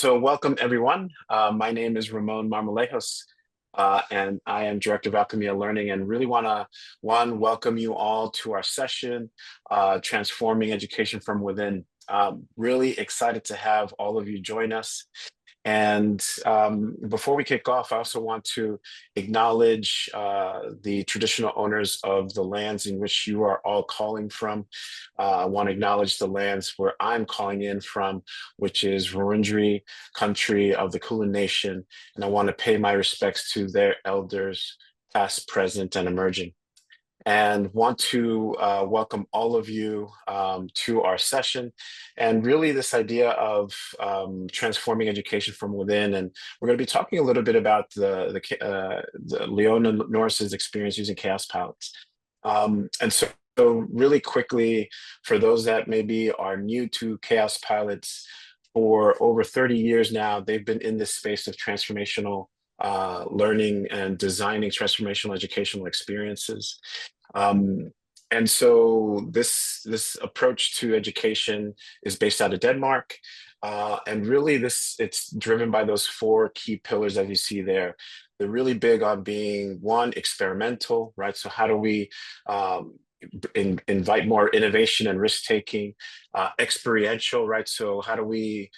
So welcome everyone. My name is Ramon Marmolejos, and I am Director of Alchemy Learning, and really want to welcome you all to our session, Transforming Education from Within. Really excited to have all of you join us. And before we kick off, I also want to acknowledge the traditional owners of the lands in which you are all calling from. I want to acknowledge the lands where I'm calling in from, which is Wurundjeri country of the Kulin Nation. And I want to pay my respects to their elders, past, present, and emerging. And want to welcome all of you to our session, and really this idea of transforming education from within. And we're going to be talking a little bit about the Leona Norris's experience using Kaospilots. So really quickly, for those that maybe are new to Kaospilots, for over 30 years now, they've been in this space of transformational learning and designing transformational educational experiences. And so this approach to education is based out of Denmark. And really it's driven by those four key pillars that you see there. They're really big on being, one, experimental, right? So how do we invite more innovation and risk-taking? Experiential, right? So how do we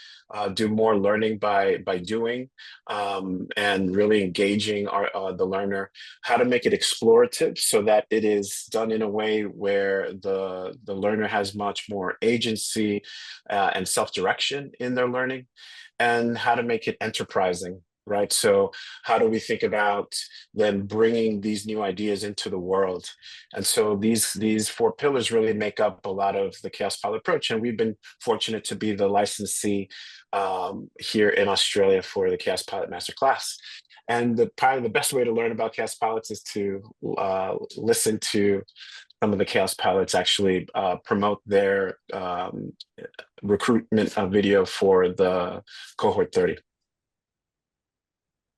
do more learning by doing, and really engaging the learner? How to make it explorative so that it is done in a way where the learner has much more agency and self-direction in their learning, and how to make it enterprising. Right. So how do we think about then bringing these new ideas into the world? And so these four pillars really make up a lot of the Kaospilot approach. And we've been fortunate to be the licensee here in Australia for the Kaospilot Masterclass. And probably the best way to learn about Kaospilots is to listen to some of the Kaospilots actually promote their recruitment video for the cohort 30.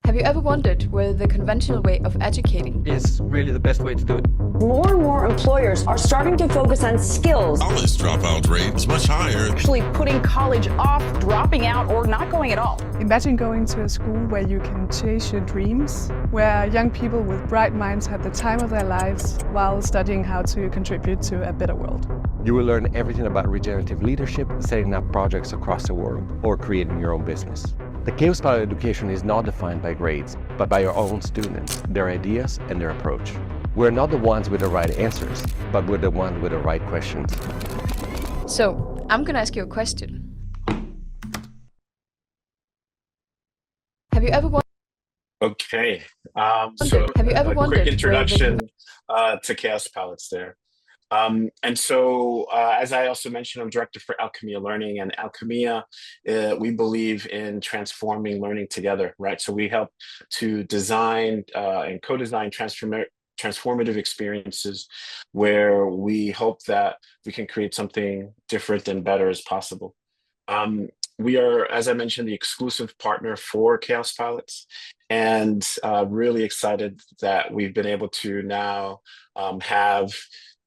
Have you ever wondered whether the conventional way of educating is really the best way to do it? More and more employers are starting to focus on skills. College dropout rate is much higher. Actually putting college off, dropping out, or not going at all. Imagine going to a school where you can chase your dreams, where young people with bright minds have the time of their lives while studying how to contribute to a better world. You will learn everything about regenerative leadership, setting up projects across the world, or creating your own business. The Kaospilot education is not defined by grades, but by your own students, their ideas, and their approach. We're not the ones with the right answers, but we're the ones with the right questions. So, I'm gonna ask you a question. Have you ever wondered? Okay, so have you ever wondered quick introduction to Kaospilots there. And so, as I also mentioned, I'm director for Alchemy Learning, and Alchemy, we believe in transforming learning together, right? So we help to design and co-design transformative experiences where we hope that we can create something different and better as possible. We are, as I mentioned, the exclusive partner for Kaospilots, and really excited that we've been able to now have,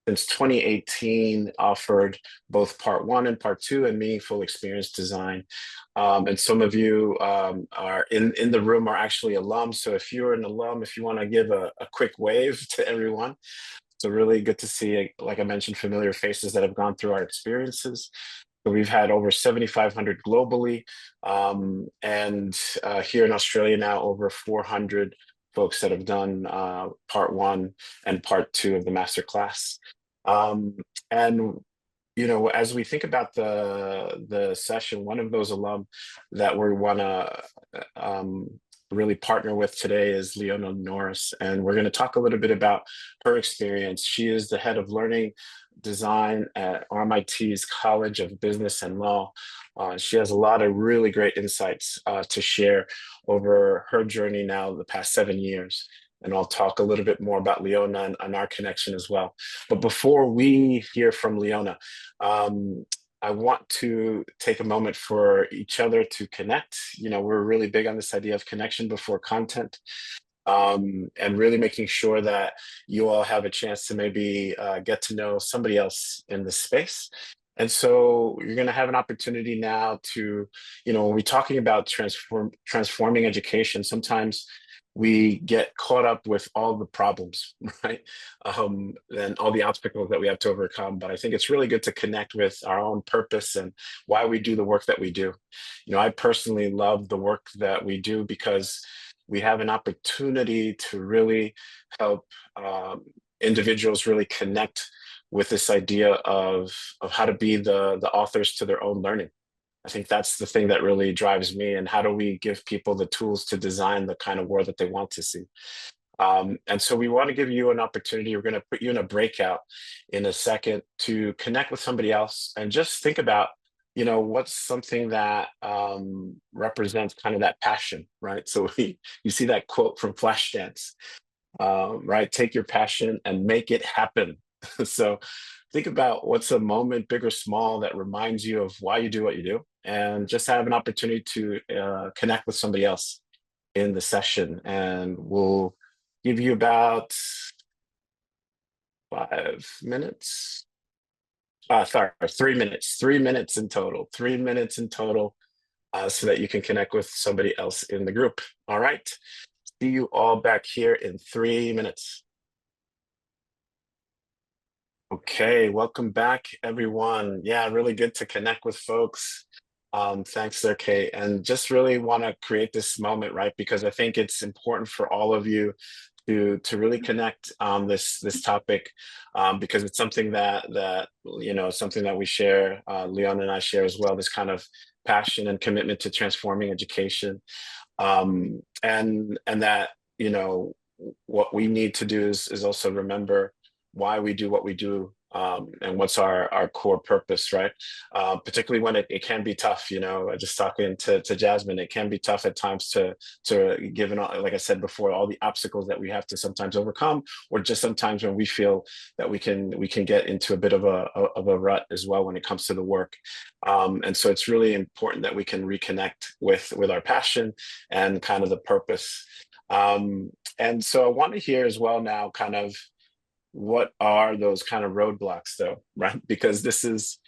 since 2018, offered both part 1 and part 2 and meaningful experience design. And some of you are in the room are actually alums. So if you're an alum, if you want to give a quick wave to everyone. So really good to see, like I mentioned, familiar faces that have gone through our experiences. So we've had over 7,500 globally, and here in Australia now over 400 folks that have done part 1 and part 2 of the masterclass. And you know, as we think about the session, one of those alum that we want to really partner with today is Leona Norris, and we're going to talk a little bit about her experience. She is the head of learning design at RMIT's College of Business and Law. She has a lot of really great insights to share over her journey now the past 7 years. And I'll talk a little bit more about Leona and our connection as well. But before we hear from Leona, I want to take a moment for each other to connect. You know, we're really big on this idea of connection before content, and really making sure that you all have a chance to maybe get to know somebody else in the space. And so you're going to have an opportunity now to, when we're talking about transforming education, sometimes we get caught up with all the problems, right? And all the obstacles that we have to overcome. But I think it's really good to connect with our own purpose and why we do the work that we do. I personally love the work that we do because we have an opportunity to really help individuals really connect with this idea of how to be the authors to their own learning. I think that's the thing that really drives me. And how do we give people the tools to design the kind of world that they want to see? And so we want to give you an opportunity. We're going to put you in a breakout in a second to connect with somebody else and just think about, what's something that represents kind of that passion, right? So you see that quote from Flashdance, right? Take your passion and make it happen. So think about what's a moment, big or small, that reminds you of why you do what you do, and just have an opportunity to connect with somebody else in the session. And we'll give you about 5 minutes. Sorry, 3 minutes. 3 minutes in total. 3 minutes in total, so that you can connect with somebody else in the group. All right. See you all back here in 3 minutes. Okay, welcome back, everyone. Yeah, really good to connect with folks. Thanks there, Kate. And just really want to create this moment, right? Because I think it's important for all of you to really connect on this topic, because it's something that something that we share. Leona and I share as well. This kind of passion and commitment to transforming education, and that what we need to do is also remember why we do what we do, and what's our core purpose, right? Particularly when it can be tough. Just talking to Jasmine, it can be tough at times to given, like I said before, all the obstacles that we have to sometimes overcome, or just sometimes when we feel that we can get into a bit of a rut as well when it comes to the work. And so it's really important that we can reconnect with our passion and kind of the purpose. And so I want to hear as well now kind of, what are those kind of roadblocks though, right? Because this is,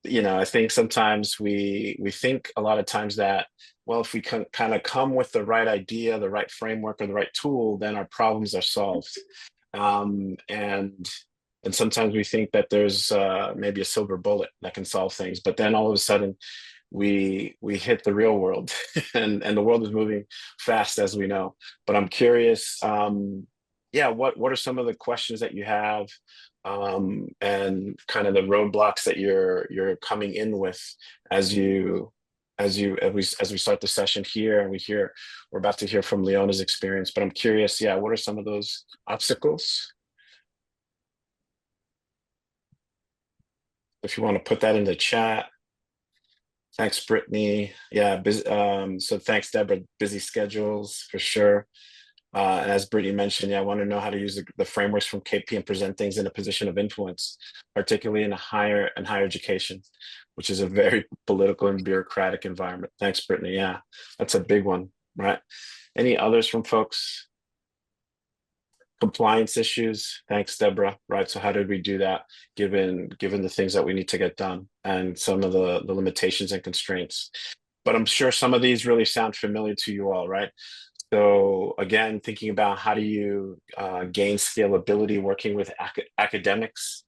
I think sometimes we think a lot of times that, well, if we can kind of come with the right idea, the right framework, or the right tool, then our problems are solved. And sometimes we think that there's maybe a silver bullet that can solve things, but then all of a sudden we hit the real world, and the world is moving fast, as we know. But I'm curious, what are some of the questions that you have, and kind of the roadblocks that you're coming in with as we start the session here, and we're about to hear from Leona's experience. But I'm curious, what are some of those obstacles? If you want to put that in the chat. Thanks, Brittany. So thanks, Deborah. Busy schedules for sure. And as Brittany mentioned, I want to know how to use the frameworks from KP and present things in a position of influence, particularly in higher education, which is a very political and bureaucratic environment. Thanks, Brittany. Yeah, that's a big one, right? Any others from folks? Compliance issues. Thanks, Deborah. Right. So how did we do that, given the things that we need to get done and some of the limitations and constraints? But I'm sure some of these really sound familiar to you all, right? So again, thinking about how do you gain scalability working with academics,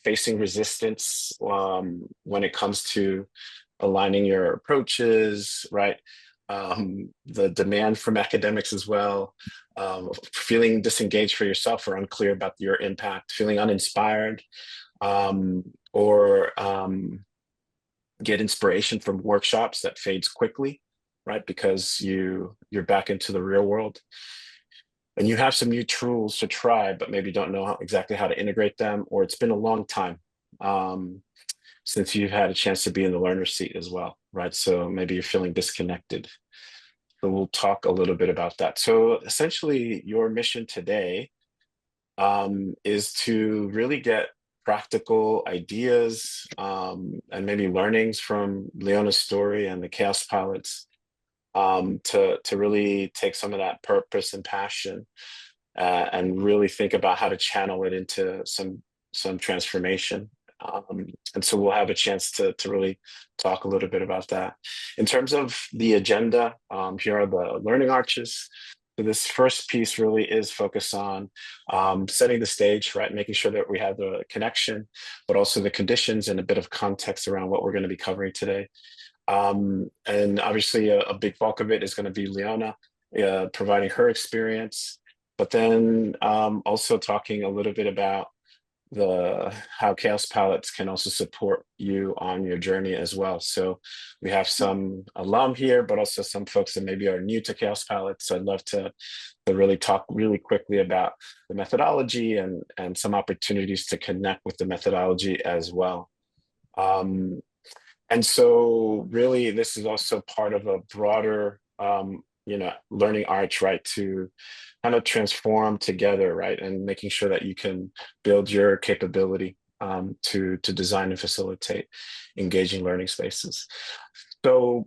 facing resistance when it comes to aligning your approaches, right? The demand from academics as well, feeling disengaged for yourself or unclear about your impact, feeling uninspired, or get inspiration from workshops that fades quickly, right? Because you're back into the real world. And you have some new tools to try, but maybe don't know exactly how to integrate them, or it's been a long time since you've had a chance to be in the learner seat as well, right? So maybe you're feeling disconnected. So we'll talk a little bit about that. So essentially, your mission today is to really get practical ideas and maybe learnings from Leona's story and the Kaospilots, to really take some of that purpose and passion and really think about how to channel it into some transformation And so we'll have a chance to really talk a little bit about that. In terms of the agenda, here are the learning arches. So this first piece really is focused on setting the stage, right? Making sure that we have the connection, but also the conditions and a bit of context around what we're going to be covering today. And obviously a big bulk of it is going to be Leona providing her experience, but then also talking a little bit about how Kaospilots can also support you on your journey as well. So we have some alum here, but also some folks that maybe are new to Kaospilots. So I'd love to really talk really quickly about the methodology and some opportunities to connect with the methodology as well. And so really this is also part of a broader learning arch, right, to kind of transform together, right, and making sure that you can build your capability to design and facilitate engaging learning spaces. So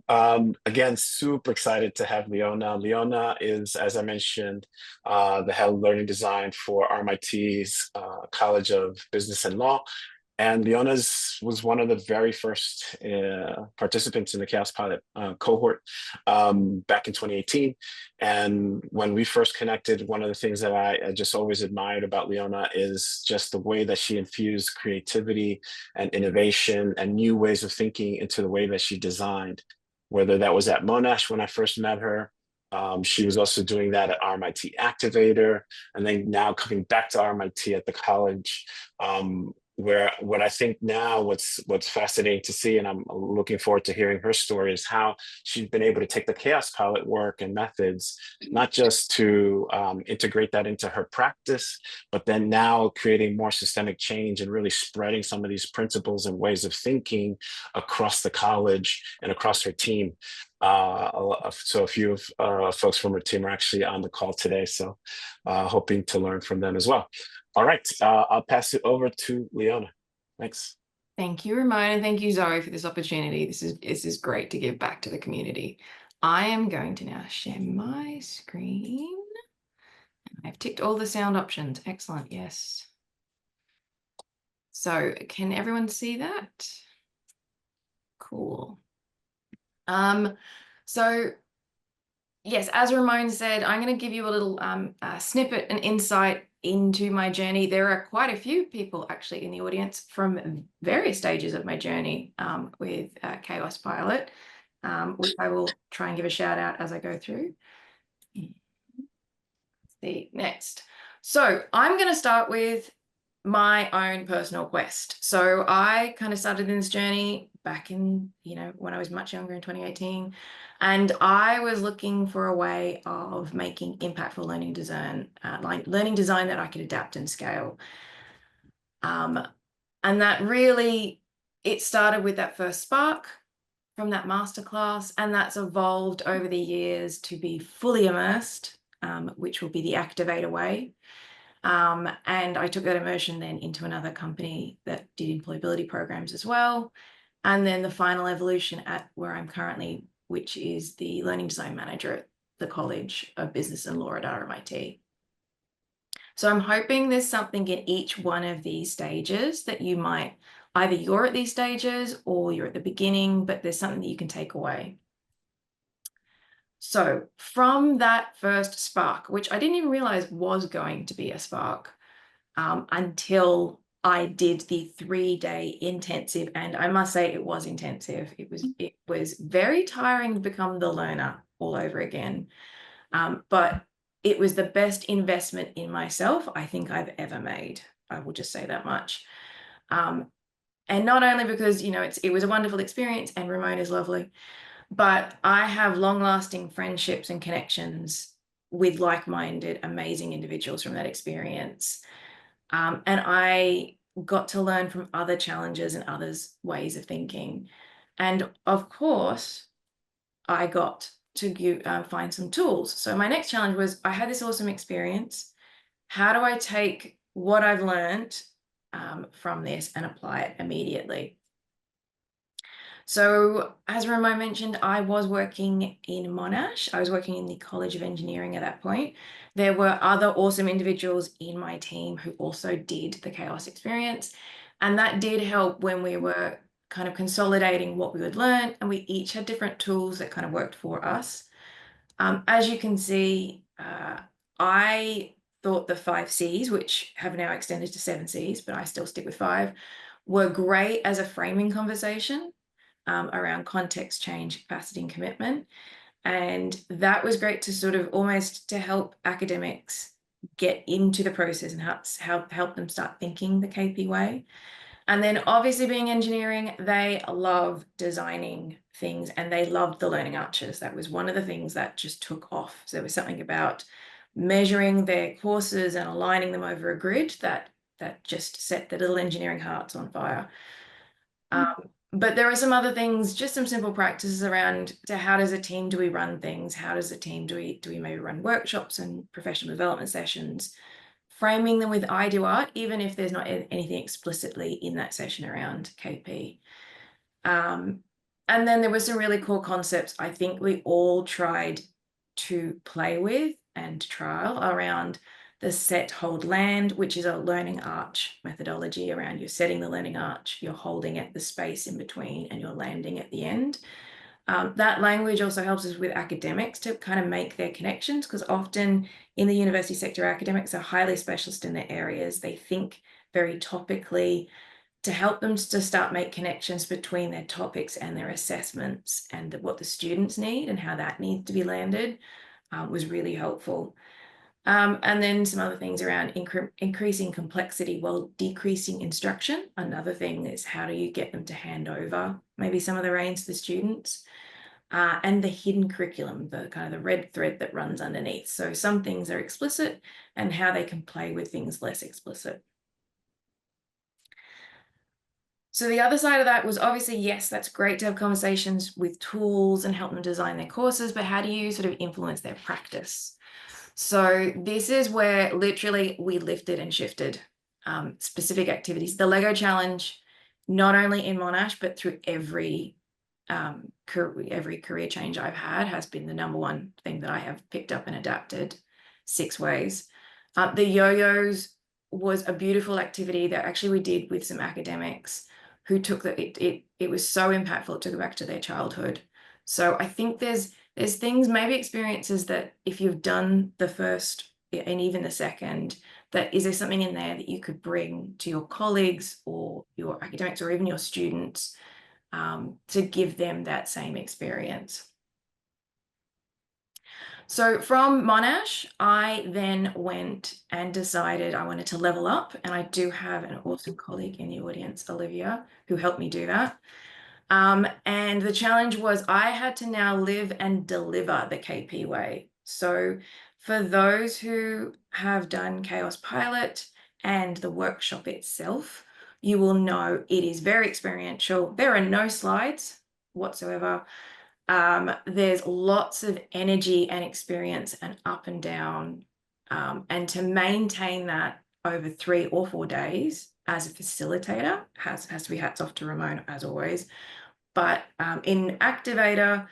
again, super excited to have Leona. Leona is, as I mentioned, the head of learning design for RMIT's College of Business and Law. And Leona was one of the very first participants in the Kaospilot cohort back in 2018. And when we first connected, one of the things that I just always admired about Leona is just the way that she infused creativity and innovation and new ways of thinking into the way that she designed, whether that was at Monash when I first met her. She was also doing that at RMIT Activator, and then now coming back to RMIT at the college, where what I think now what's fascinating to see, and I'm looking forward to hearing her story, is how she's been able to take the Kaospilot work and methods, not just to integrate that into her practice, but then now creating more systemic change and really spreading some of these principles and ways of thinking across the college and across her team. So a few folks from her team are actually on the call today, so hoping to learn from them as well. All right, I'll pass it over to Leona. Thanks. Thank you, Ramon, and thank you, Zoe, for this opportunity. This is great to give back to the community. I am going to now share my screen. I've ticked all the sound options. Excellent, yes. So can everyone see that? Cool. So yes, as Ramon said, I'm going to give you a little snippet and insight into my journey. There are quite a few people actually in the audience from various stages of my journey with Kaospilot, which I will try and give a shout out as I go through. Let's see, next. So I'm going to start with my own personal quest. So I kind of started in this journey back in, when I was much younger in 2018. And I was looking for a way of making impactful learning design, like learning design that I could adapt and scale. And that really, it started with that first spark from that masterclass, and that's evolved over the years to be fully immersed, which will be the Activator way. And I took that immersion then into another company that did employability programs as well. And then the final evolution at where I'm currently, which is the learning design manager at the College of Business and Law at RMIT. So I'm hoping there's something in each one of these stages that you might, either you're at these stages or you're at the beginning, but there's something that you can take away. So from that first spark, which I didn't even realize was going to be a spark until I did the 3-day intensive, and I must say it was intensive. It was very tiring to become the learner all over again, but it was the best investment in myself I think I've ever made. I will just say that much. And not only because it was a wonderful experience and Ramon is lovely, but I have long-lasting friendships and connections with like-minded, amazing individuals from that experience. And I got to learn from other challenges and others' ways of thinking. And of course, I got to find some tools. So my next challenge was, I had this awesome experience. How do I take what I've learned from this and apply it immediately? So as Ramon mentioned, I was working in Monash. I was working in the College of Engineering at that point. There were other awesome individuals in my team who also did the Chaos experience. And that did help when we were kind of consolidating what we would learn, and we each had different tools that kind of worked for us. As you can see, I thought the 5 C's, which have now extended to 7 C's, but I still stick with 5, were great as a framing conversation around context, change, capacity, and commitment. And that was great to sort of almost to help academics get into the process and help them start thinking the KP way. And then obviously being engineering, they love designing things and they loved the learning arches. That was one of the things that just took off. So there was something about measuring their courses and aligning them over a grid that just set the little engineering hearts on fire. But there are some other things, just some simple practices around to how does a team do we run things? How does a team do we maybe run workshops and professional development sessions? Framing them with I do art, even if there's not anything explicitly in that session around KP. And then there were some really cool concepts I think we all tried to play with and trial around the set, hold, land, which is a learning arch methodology around you're setting the learning arch, you're holding at the space in between, and you're landing at the end. That language also helps us with academics to kind of make their connections, because often in the university sector, academics are highly specialist in their areas. They think very topically. To help them to start make connections between their topics and their assessments and what the students need and how that needs to be landed was really helpful. And then some other things around increasing complexity while decreasing instruction. Another thing is how do you get them to hand over maybe some of the reins to the students, and the hidden curriculum, the kind of the red thread that runs underneath. So some things are explicit and how they can play with things less explicit. So the other side of that was obviously, yes, that's great to have conversations with tools and help them design their courses, but how do you sort of influence their practice? So this is where literally we lifted and shifted specific activities. The Lego challenge, not only in Monash, but through every career change I've had, has been the #1 thing that I have picked up and adapted 6 ways. The yo-yos was a beautiful activity that actually we did with some academics who took it was so impactful, it took it back to their childhood. So I think there's things, maybe experiences that if you've done the first and even the second, that is there something in there that you could bring to your colleagues or your academics or even your students to give them that same experience. So from Monash, I then went and decided I wanted to level up, and I do have an awesome colleague in the audience, Olivia, who helped me do that. And the challenge was I had to now live and deliver the KP way. So for those who have done Kaospilot and the workshop itself, you will know it is very experiential. There are no slides whatsoever. There's lots of energy and experience and up and down. And to maintain that over 3 or 4 days as a facilitator has to be hats off to Ramona, as always. But in Activator,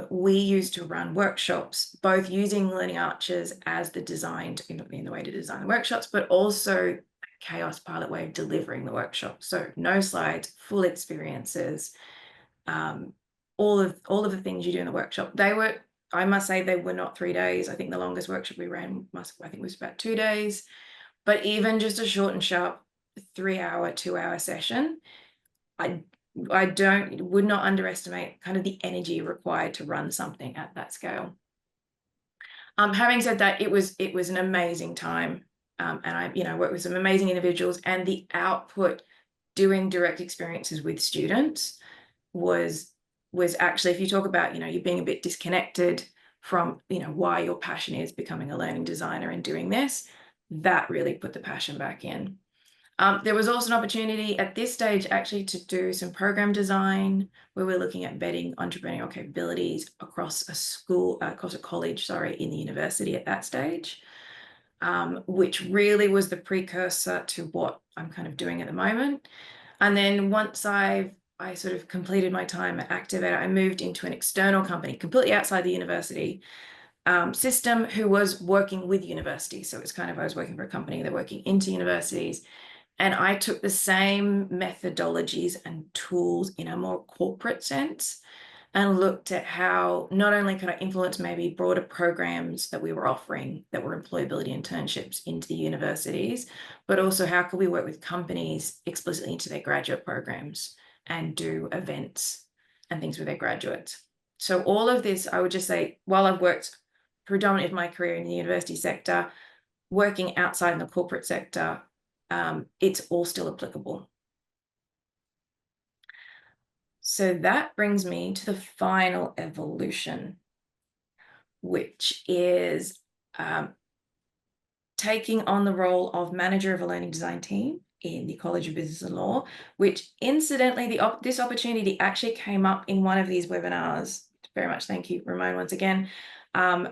we used to run workshops, both using learning arches as the designed in the way to design the workshops, but also a Kaospilot way of delivering the workshop. So no slides, full experiences, all of the things you do in the workshop. They were, I must say, they were not 3 days. I think the longest workshop we ran I think was about 2 days. But even just a short and sharp 3-hour, 2-hour session, I would not underestimate kind of the energy required to run something at that scale. Having said that, it was an amazing time, and I worked with some amazing individuals, and the output doing direct experiences with students was actually, if you talk about you being a bit disconnected from why your passion is becoming a learning designer and doing this, that really put the passion back in. There was also an opportunity at this stage actually to do some program design where we're looking at embedding entrepreneurial capabilities across a college, in the university at that stage, which really was the precursor to what I'm kind of doing at the moment. And then once I sort of completed my time at Activator, I moved into an external company completely outside the university system who was working with universities. So it's kind of, I was working for a company, they're working into universities. And I took the same methodologies and tools in a more corporate sense and looked at how not only could I influence maybe broader programs that we were offering that were employability internships into the universities, but also how could we work with companies explicitly into their graduate programs and do events and things with their graduates. So all of this, I would just say, while I've worked predominantly of my career in the university sector, working outside in the corporate sector, it's all still applicable. So that brings me to the final evolution, which is taking on the role of manager of a learning design team in the College of Business and Law, which incidentally, this opportunity actually came up in one of these webinars. Very much thank you, Ramon, once again,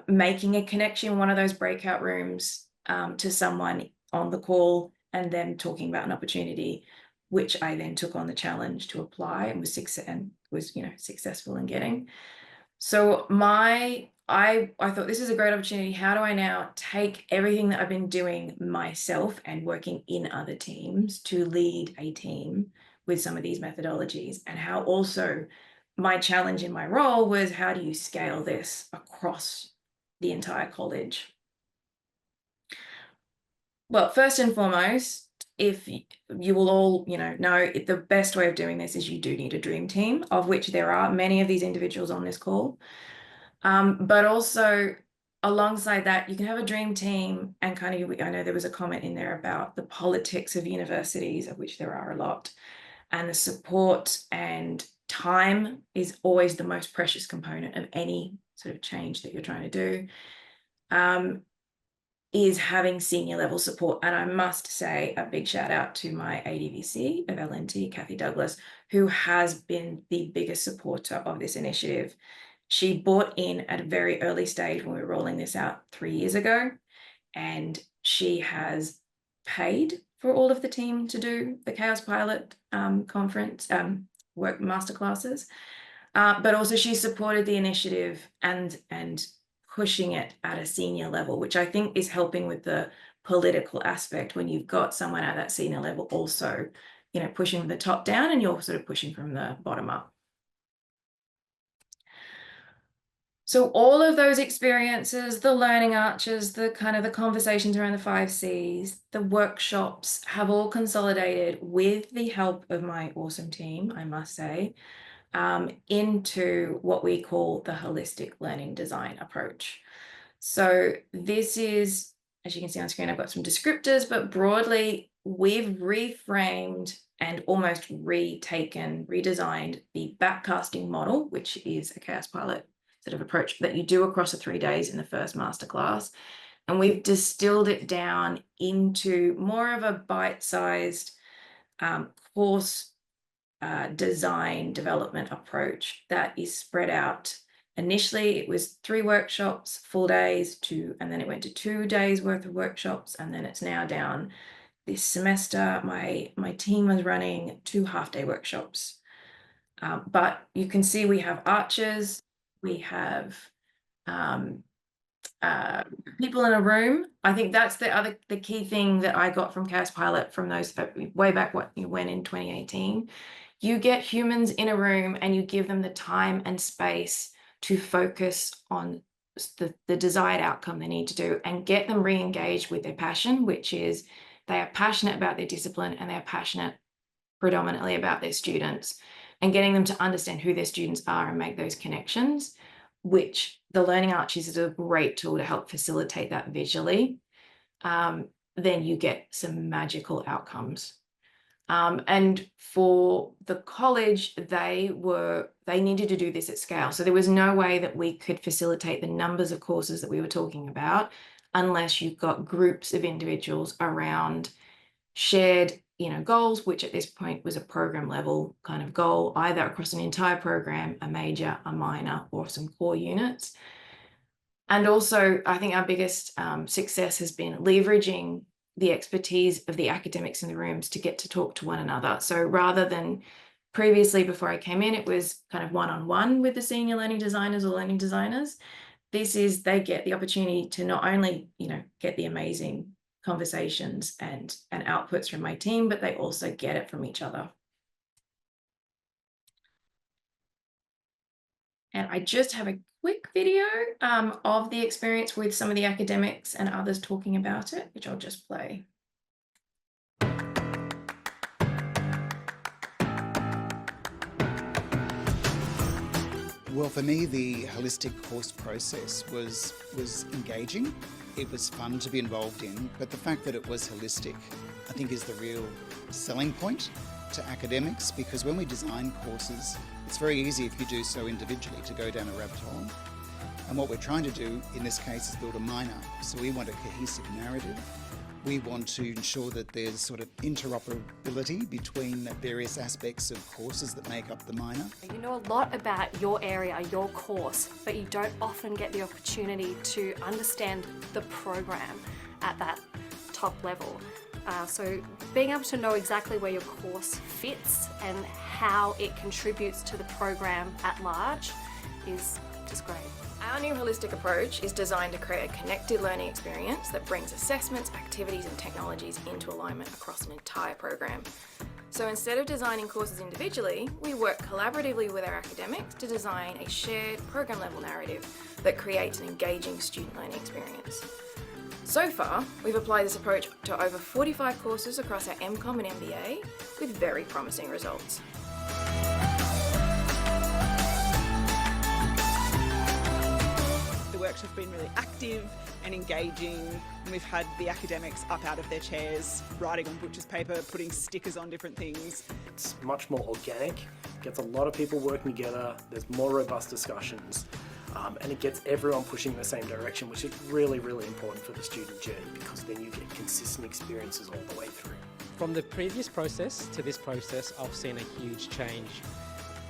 making a connection in one of those breakout rooms to someone on the call and then talking about an opportunity, which I then took on the challenge to apply and was successful in getting. So I thought this is a great opportunity. How do I now take everything that I've been doing myself and working in other teams to lead a team with some of these methodologies, and how also my challenge in my role was, how do you scale this across the entire college? Well, first and foremost, if you will all, know the best way of doing this is you do need a dream team, of which there are many of these individuals on this call. But also alongside that, you can have a dream team and kind of, I know there was a comment in there about the politics of universities, of which there are a lot, and the support and time is always the most precious component of any sort of change that you're trying to do. Is having senior level support. And I must say a big shout out to my ADVC of LNT, Kathy Douglas, who has been the biggest supporter of this initiative. She bought in at a very early stage when we were rolling this out 3 years ago, and she has paid for all of the team to do the Kaospilot conference, work masterclasses, but also she supported the initiative and pushing it at a senior level, which I think is helping with the political aspect when you've got someone at that senior level also, pushing from the top down and you're sort of pushing from the bottom up. So all of those experiences, the learning arches, the kind of the conversations around the 5 C's, the workshops have all consolidated with the help of my awesome team, I must say, into what we call the holistic learning design approach. So this is, as you can see on screen, I've got some descriptors, but broadly, we've reframed and almost redesigned the backcasting model, which is a Kaospilot sort of approach that you do across the 3 days in the first masterclass. And we've distilled it down into more of a bite-sized course design development approach that is spread out. Initially, it was 3 workshops, full days, and then it went to 2 days worth of workshops, and then it's now down this semester. My team was running 2 half-day workshops. But you can see we have arches, we have people in a room. I think that's the key thing that I got from Kaospilot from those way back when in 2018. You get humans in a room and you give them the time and space to focus on the desired outcome they need to do and get them re-engaged with their passion, which is they are passionate about their discipline and they're passionate predominantly about their students, and getting them to understand who their students are and make those connections, which the Learning Arches is a great tool to help facilitate that visually. Then you get some magical outcomes. And for the college, they needed to do this at scale. So there was no way that we could facilitate the numbers of courses that we were talking about unless you've got groups of individuals around shared, goals, which at this point was a program level kind of goal, either across an entire program, a major, a minor, or some core units. And also, I think our biggest success has been leveraging the expertise of the academics in the rooms to get to talk to one another. So rather than previously, before I came in, it was kind of one-on-one with the senior learning designers or learning designers. This is, they get the opportunity to not only, get the amazing conversations and outputs from my team, but they also get it from each other. And I just have a quick video of the experience with some of the academics and others talking about it, which I'll just play. Well, for me, the holistic course process was engaging. It was fun to be involved in, but the fact that it was holistic, I think, is the real selling point to academics, because when we design courses, it's very easy if you do so individually to go down a rabbit hole. And what we're trying to do in this case is build a minor. So we want a cohesive narrative. We want to ensure that there's sort of interoperability between various aspects of courses that make up the minor. You know a lot about your area, your course, but you don't often get the opportunity to understand the program at that top level. So being able to know exactly where your course fits and how it contributes to the program at large is just great. Our new holistic approach is designed to create a connected learning experience that brings assessments, activities and technologies into alignment across an entire program. So instead of designing courses individually, we work collaboratively with our academics to design a shared program level narrative that creates an engaging student learning experience. So far, we've applied this approach to over 45 courses across our MCOM and MBA with very promising results. The workshops have been really active and engaging, and we've had the academics up out of their chairs, writing on butcher's paper, putting stickers on different things. It's much more organic, gets a lot of people working together, there's more robust discussions. And it gets everyone pushing in the same direction, which is really, really important for the student journey, because then you get consistent experiences all the way through. From the previous process to this process, I've seen a huge change.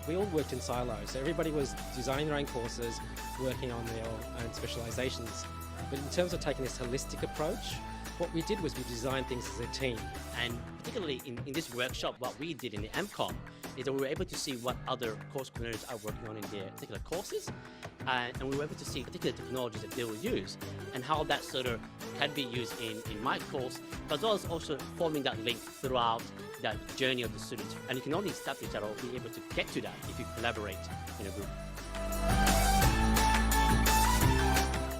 We all worked in silos. Everybody was designing their own courses, working on their own specializations. But in terms of taking this holistic approach, what we did was we designed things as a team. And particularly in this workshop, what we did in the MCOM is that we were able to see what other course coordinators are working on in their particular courses. And we were able to see particular technologies that they will use and how that sort of can be used in my course, as well as also forming that link throughout that journey of the students. And you can only establish that or be able to get to that if you collaborate in a group.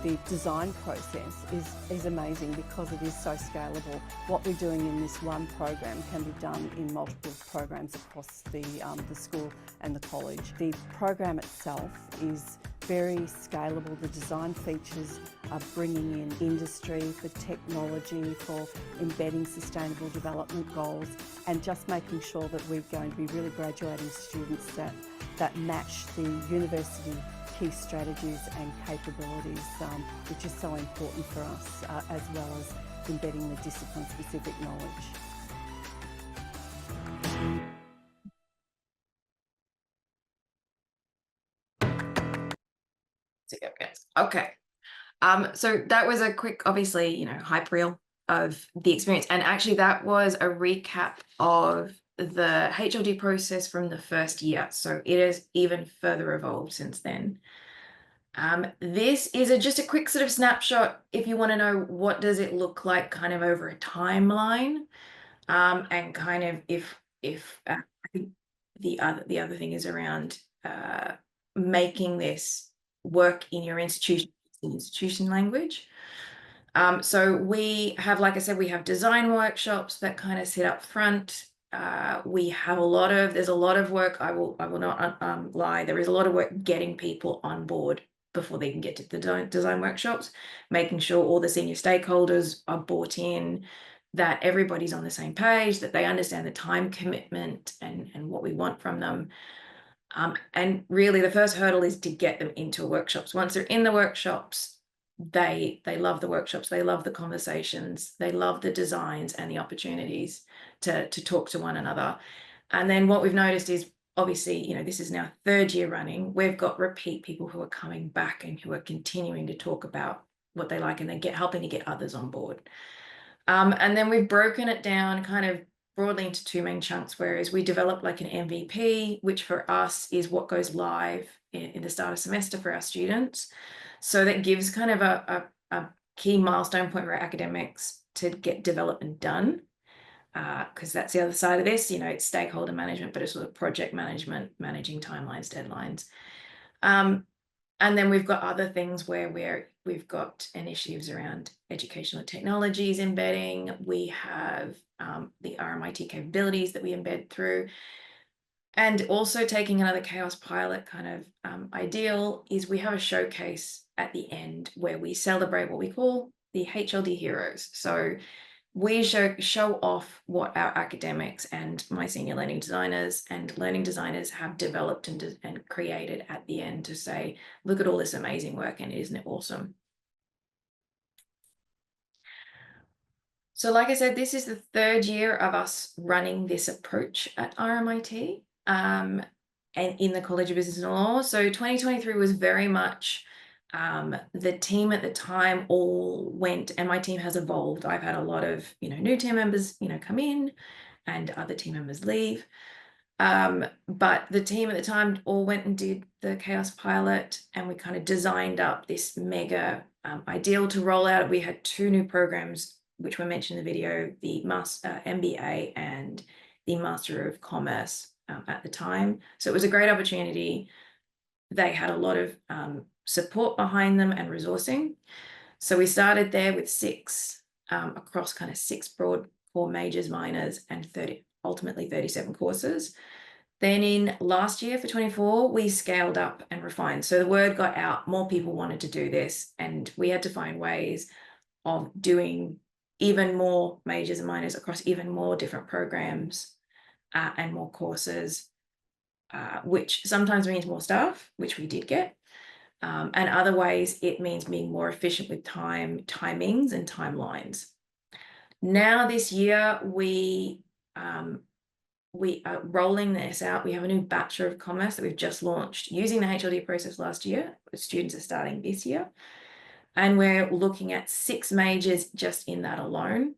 The design process is amazing because it is so scalable. What we're doing in this one program can be done in multiple programs across the school and the college. The program itself is very scalable. The design features are bringing in industry, for technology, for embedding sustainable development goals, and just making sure that we're going to be really graduating students that match the university key strategies and capabilities, which is so important for us, as well as embedding the discipline-specific knowledge. Okay. So that was a quick, obviously, hype reel of the experience. And actually that was a recap of the HLD process from the first year. So it has even further evolved since then. This is just a quick sort of snapshot if you want to know what does it look like kind of over a timeline, and kind of if I think the other thing is around making this work in your institution language. So we have, like I said, we have design workshops that kind of sit up front. We have there's a lot of work, I will not lie, there is a lot of work getting people on board before they can get to the design workshops, making sure all the senior stakeholders are bought in, that everybody's on the same page, that they understand the time commitment and what we want from them. And really the first hurdle is to get them into workshops. Once they're in the workshops, they love the workshops, they love the conversations, they love the designs and the opportunities to talk to one another. And then what we've noticed is, obviously, this is now third year running, we've got repeat people who are coming back and who are continuing to talk about what they like, and they helping to get others on board. And then we've broken it down kind of broadly into two main chunks, whereas we develop like an MVP, which for us is what goes live in the start of semester for our students. So that gives kind of a key milestone point for our academics to get development done, because that's the other side of this, it's stakeholder management, but it's sort of project management, managing timelines, deadlines. And then we've got other things where we've got initiatives around educational technologies embedding. We have the RMIT capabilities that we embed through. And also taking another Kaospilot kind of ideal is we have a showcase at the end where we celebrate what we call the HLD heroes. So we show off what our academics and my senior learning designers and learning designers have developed and created at the end to say, look at all this amazing work, and isn't it awesome? So like I said, this is the 3rd year of us running this approach at RMIT and in the College of Business and Law. So 2023 was very much the team at the time all went, and my team has evolved. I've had a lot of, new team members, come in and other team members leave. But the team at the time all went and did the Kaospilot, and we kind of designed up this mega ideal to roll out. We had 2 new programs, which were mentioned in the video, the MBA and the Master of Commerce at the time. So it was a great opportunity. They had a lot of support behind them and resourcing. So we started there with 6 across kind of 6 broad core majors, minors, and ultimately 37 courses. Then in last year for 24, we scaled up and refined. So the word got out, more people wanted to do this, and we had to find ways of doing even more majors and minors across even more different programs and more courses, which sometimes means more staff, which we did get. And other ways it means being more efficient with timings and timelines. Now this year we are rolling this out. We have a new Bachelor of Commerce that we've just launched using the HLD process last year. Students are starting this year. And we're looking at 6 majors just in that alone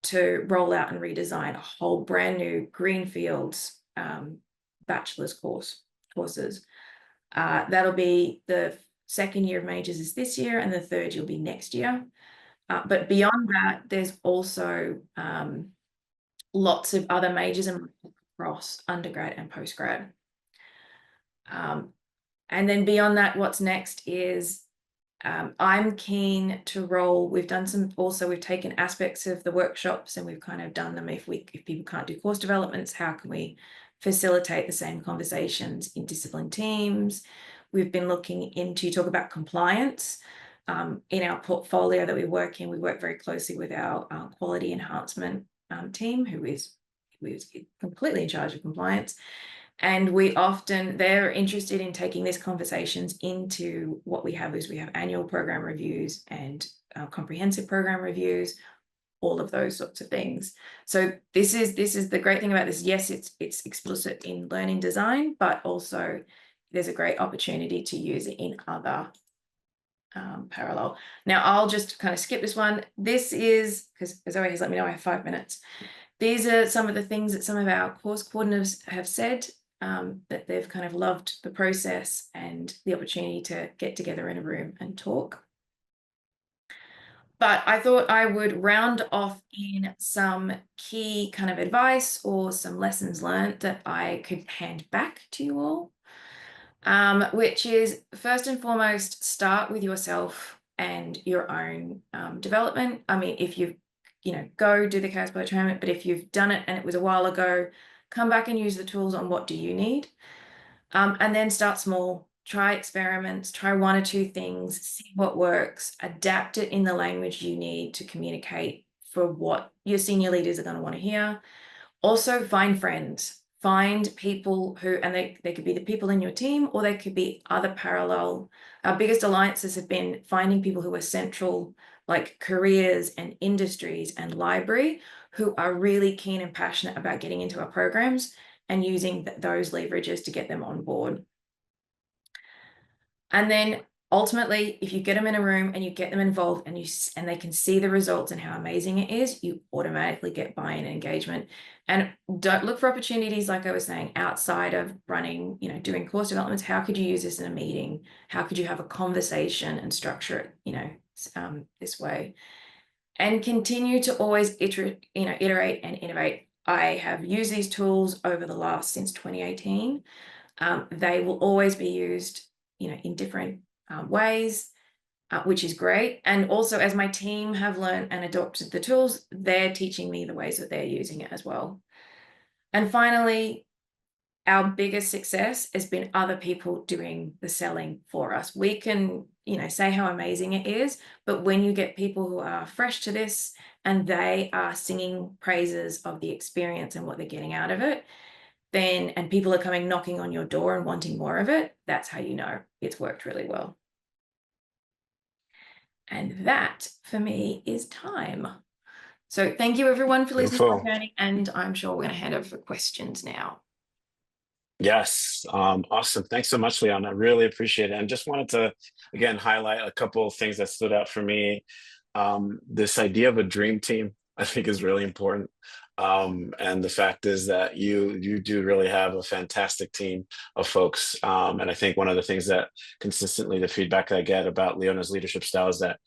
to roll out and redesign a whole brand new greenfields bachelor's courses. That'll be the 2nd year of majors is this year, and the 3rd year will be next year. But beyond that, there's also lots of other majors and across undergrad and postgrad. And then beyond that, what's next is I'm keen to roll. We've done we've taken aspects of the workshops and we've kind of done them. If people can't do course developments, how can we facilitate the same conversations in discipline teams? We've been looking into talk about compliance. In our portfolio that we work in, we work very closely with our quality enhancement team, who is completely in charge of compliance. And they're interested in taking these conversations into what we have is we have annual program reviews and comprehensive program reviews, all of those sorts of things. So this is the great thing about this. Yes, it's explicit in learning design, but also there's a great opportunity to use it in other parallel. Now I'll just kind of skip this one. This is, because Zoe has let me know I have 5 minutes. These are some of the things that some of our course coordinators have said, that they've kind of loved the process and the opportunity to get together in a room and talk. But I thought I would round off in some key kind of advice or some lessons learned that I could hand back to you all, which is first and foremost, start with yourself and your own development. I mean, if you go do the Kaospilot training, but if you've done it and it was a while ago, come back and use the tools on what do you need, and then start small. Try experiments, try 1 or 2 things, see what works, adapt it in the language you need to communicate for what your senior leaders are going to want to hear. Also find friends, find people who, and they could be the people in your team, or they could be other parallel. Our biggest alliances have been finding people who are central, like careers and industries and library, who are really keen and passionate about getting into our programs and using those leverages to get them on board. And then ultimately, if you get them in a room and you get them involved and they can see the results and how amazing it is, you automatically get buy-in and engagement. And don't look for opportunities, like I was saying, outside of running, doing course developments. How could you use this in a meeting? How could you have a conversation and structure it, this way? and continue to always iterate and innovate. I have used these tools over the last since 2018. They will always be used, in different ways, which is great. And also, as my team have learned and adopted the tools, they're teaching me the ways that they're using it as well. And finally, our biggest success has been other people doing the selling for us. We can, say how amazing it is, but when you get people who are fresh to this and they are singing praises of the experience and what they're getting out of it, and people are coming knocking on your door and wanting more of it, that's how you know it's worked really well. And that, for me, is time. So thank you, everyone, for listening to my journey, and I'm sure we're going to hand over for questions now. Yes. Awesome. Thanks so much, Leona. I really appreciate it. And just wanted to, again, highlight a couple of things that stood out for me. This idea of a dream team, I think, is really important. And the fact is that you do really have a fantastic team of folks. And I think one of the things that consistently the feedback I get about Leona's leadership style is that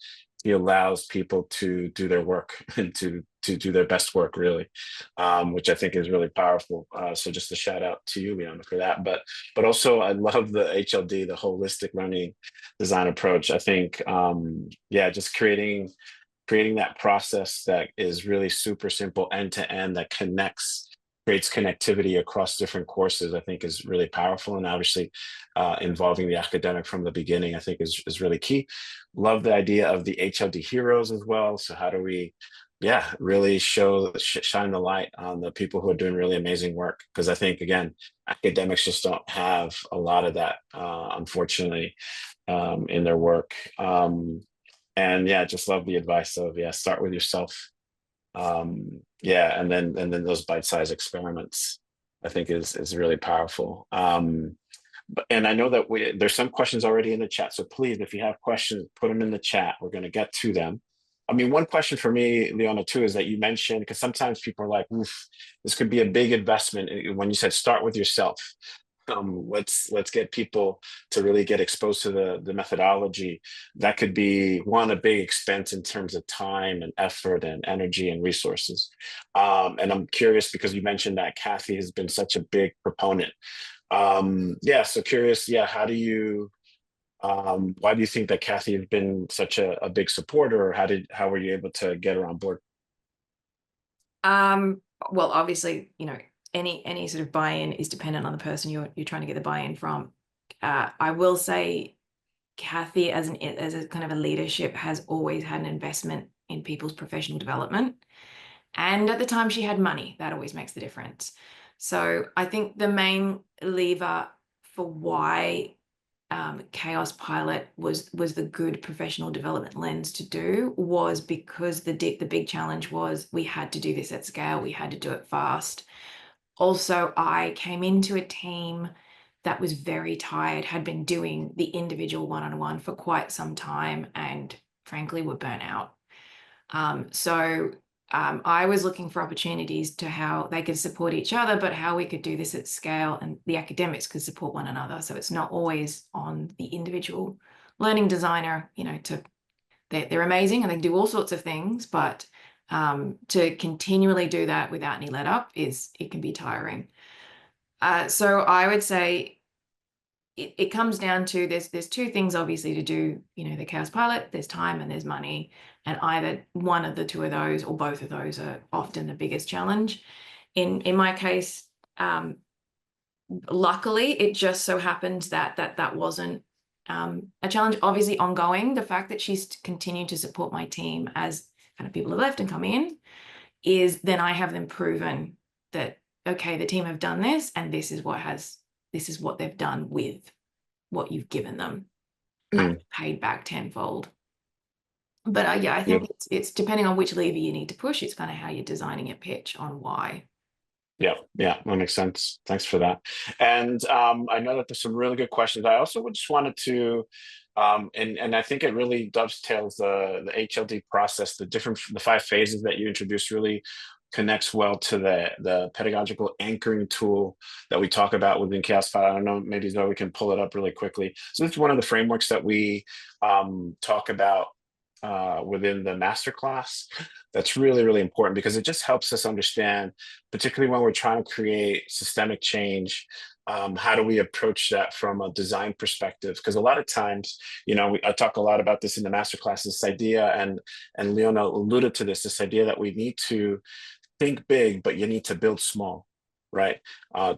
he allows people to do their work and to do their best work, really, which I think is really powerful. So just a shout out to you, Leona, for that. But also, I love the HLD, the holistic learning design approach. I think, just creating that process that is really super simple, end to end, that creates connectivity across different courses, I think is really powerful. And obviously involving the academic from the beginning, I think is really key. Love the idea of the HLD heroes as well. So how do we, really shine the light on the people who are doing really amazing work? Because I think, again, academics just don't have a lot of that, unfortunately, in their work. And just love the advice of, start with yourself. And then those bite-sized experiments, I think is really powerful. And I know that there's some questions already in the chat. So please, if you have questions, put them in the chat. We're going to get to them. I mean, one question for me, Leona, too, is that you mentioned, because sometimes people are like, oof, this could be a big investment. When you said start with yourself, let's get people to really get exposed to the methodology. That could be a big expense in terms of time and effort and energy and resources. And I'm curious, because you mentioned that Kathy has been such a big proponent. So curious, how do you, why do you think that Kathy has been such a big supporter, or how were you able to get her on board? Well, obviously, any sort of buy-in is dependent on the person you're trying to get the buy-in from. I will say Kathy, as a kind of a leadership, has always had an investment in people's professional development. And at the time she had money, that always makes the difference. So I think the main lever for why Kaospilot was the good professional development lens to do was because the big challenge was we had to do this at scale. We had to do it fast. Also, I came into a team that was very tired, had been doing the individual one-on-one for quite some time, and frankly were burnt out. I was looking for opportunities to how they could support each other, but how we could do this at scale and the academics could support one another. So it's not always on the individual learning designer, they're amazing and they do all sorts of things, but to continually do that without any let up it can be tiring. So I would say it comes down to there's two things obviously to do, the Kaospilot, there's time and there's money, and either one of the two of those or both of those are often the biggest challenge. In my case, luckily it just so happened that wasn't a challenge. Obviously ongoing, the fact that she's continued to support my team as kind of people have left and come in is then I have them proven that, okay, the team have done this and this is what they've done with what you've given them, paid back tenfold. But I think it's depending on which lever you need to push. It's kind of how you're designing a pitch on why. Yeah, that makes sense. Thanks for that. And I know that there's some really good questions. I also just wanted to, and I think it really dovetails the HLD process, the 5 phases that you introduced really connects well to the pedagogical anchoring tool that we talk about within Kaospilot. I don't know, maybe Zoe can pull it up really quickly. So this is one of the frameworks that we talk about within the masterclass. That's really, really important because it just helps us understand, particularly when we're trying to create systemic change, how do we approach that from a design perspective? Because a lot of times, I talk a lot about this in the masterclass, this idea, and Leona alluded to this idea that we need to think big, but you need to build small, right?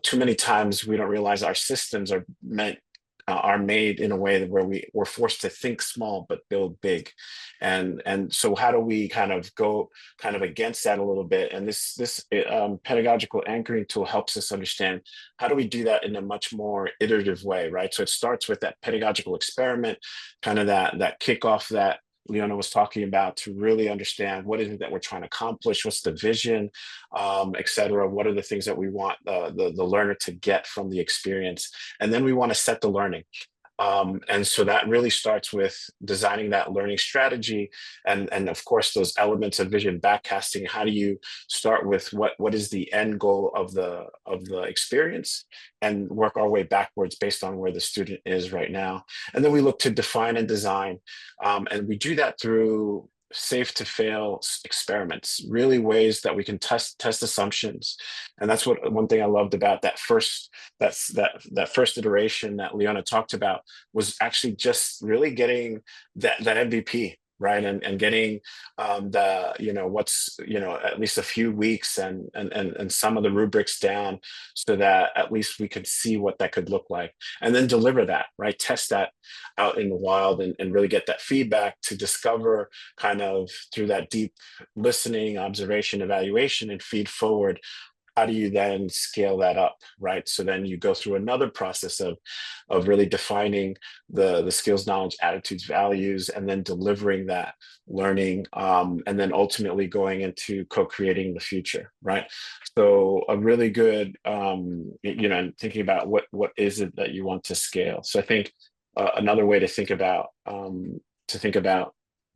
Too many times we don't realize our systems are made in a way where we're forced to think small but build big, and so how do we kind of go against that a little bit? And this pedagogical anchoring tool helps us understand how do we do that in a much more iterative way, right? So it starts with that pedagogical experiment, kind of that kickoff that Leona was talking about, to really understand what is it that we're trying to accomplish, what's the vision, et cetera. What are the things that we want the learner to get from the experience? And then we want to set the learning. And so that really starts with designing that learning strategy, and of course those elements of vision backcasting. How do you start with what is the end goal of the experience, and work our way backwards based on where the student is right now? And then we look to define and design, and we do that through safe to fail experiments, really ways that we can test assumptions. And that's one thing I loved about that first iteration that Leona talked about, was actually just really getting that MVP, right? And getting at least a few weeks and some of the rubrics down, so that at least we could see what that could look like, and then deliver that, right? Test that out in the wild, and really get that feedback to discover, kind of through that deep listening, observation, evaluation, and feed forward. How do you then scale that up, right? So then you go through another process of really defining the skills, knowledge, attitudes, values, and then delivering that learning, and then ultimately going into co-creating the future, right? So a really good, and thinking about what is it that you want to scale. So I think another way to think about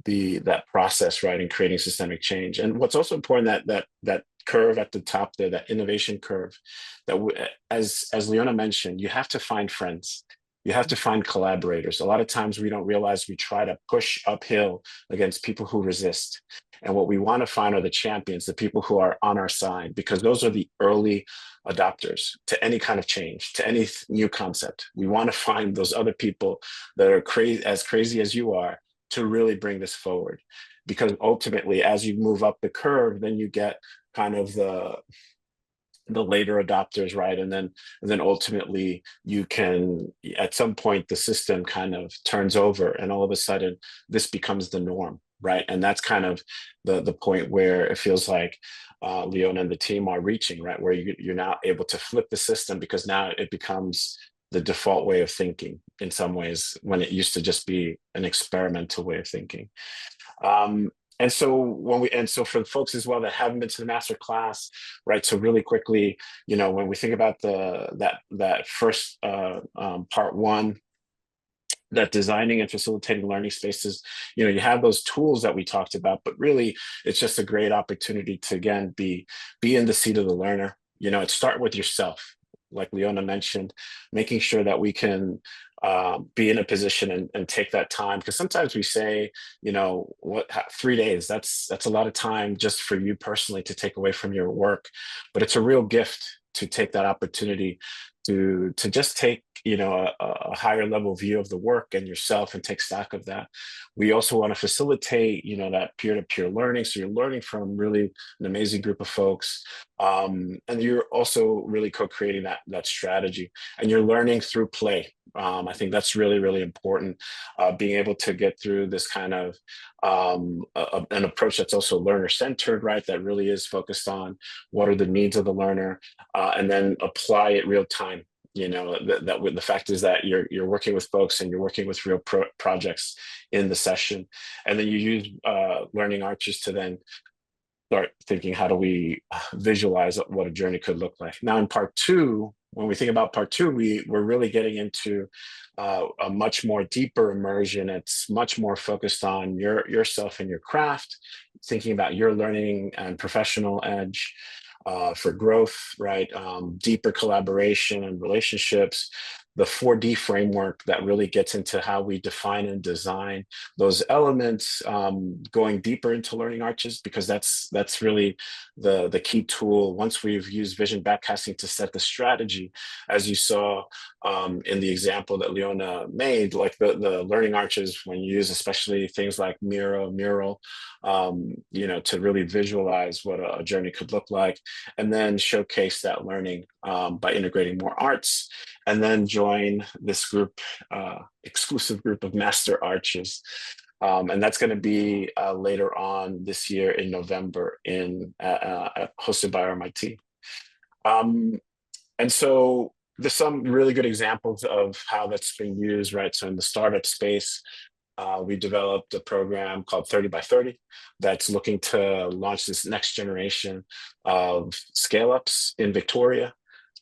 that process, right, in creating systemic change. And what's also important, that curve at the top there, that innovation curve, that as Leona mentioned, you have to find friends. You have to find collaborators. A lot of times we don't realize we try to push uphill against people who resist. And what we want to find are the champions, the people who are on our side, because those are the early adopters to any kind of change, to any new concept. We want to find those other people that are as crazy as you are, to really bring this forward. Because ultimately, as you move up the curve, then you get kind of the later adopters, right? And then ultimately you can, at some point, the system kind of turns over, and all of a sudden this becomes the norm, right? And that's kind of the point where it feels like Leona and the team are reaching, right? Where you're now able to flip the system, because now it becomes the default way of thinking in some ways, when it used to just be an experimental way of thinking. And so for the folks as well that haven't been to the master class, right? So really quickly, when we think about that first part one, that designing and facilitating learning spaces, you have those tools that we talked about, but really it's just a great opportunity to, again, be in the seat of the learner. It start with yourself, like Leona mentioned, making sure that we can be in a position and take that time, because sometimes we say, 3 days, that's a lot of time just for you personally to take away from your work, but it's a real gift to take that opportunity to just take a higher level view of the work and yourself, and take stock of that. We also want to facilitate that peer-to-peer learning, so you're learning from really an amazing group of folks, and you're also really co-creating that strategy, and you're learning through play. I think that's really, really important, being able to get through this kind of an approach that's also learner-centered, right? That really is focused on what are the needs of the learner, and then apply it real time. The fact is that you're working with folks, and you're working with real projects in the session, and then you use learning arches to then start thinking, how do we visualize what a journey could look like? Now in part two, when we think about part two, we're really getting into a much more deeper immersion. It's much more focused on yourself and your craft, thinking about your learning and professional edge for growth, right? Deeper collaboration and relationships, the 4D framework that really gets into how we define and design those elements, going deeper into learning arches, because that's really the key tool. Once we've used vision backcasting to set the strategy, as you saw in the example that Leona made, like the learning arches, when you use especially things like mural, to really visualize what a journey could look like, and then showcase that learning by integrating more arts, and then join this group, exclusive group of master arches. And that's going to be later on this year in November, hosted by RMIT. And so there's some really good examples of how that's being used, right? So in the startup space, we developed a program called 30 by 30 that's looking to launch this next generation of scale-ups in Victoria.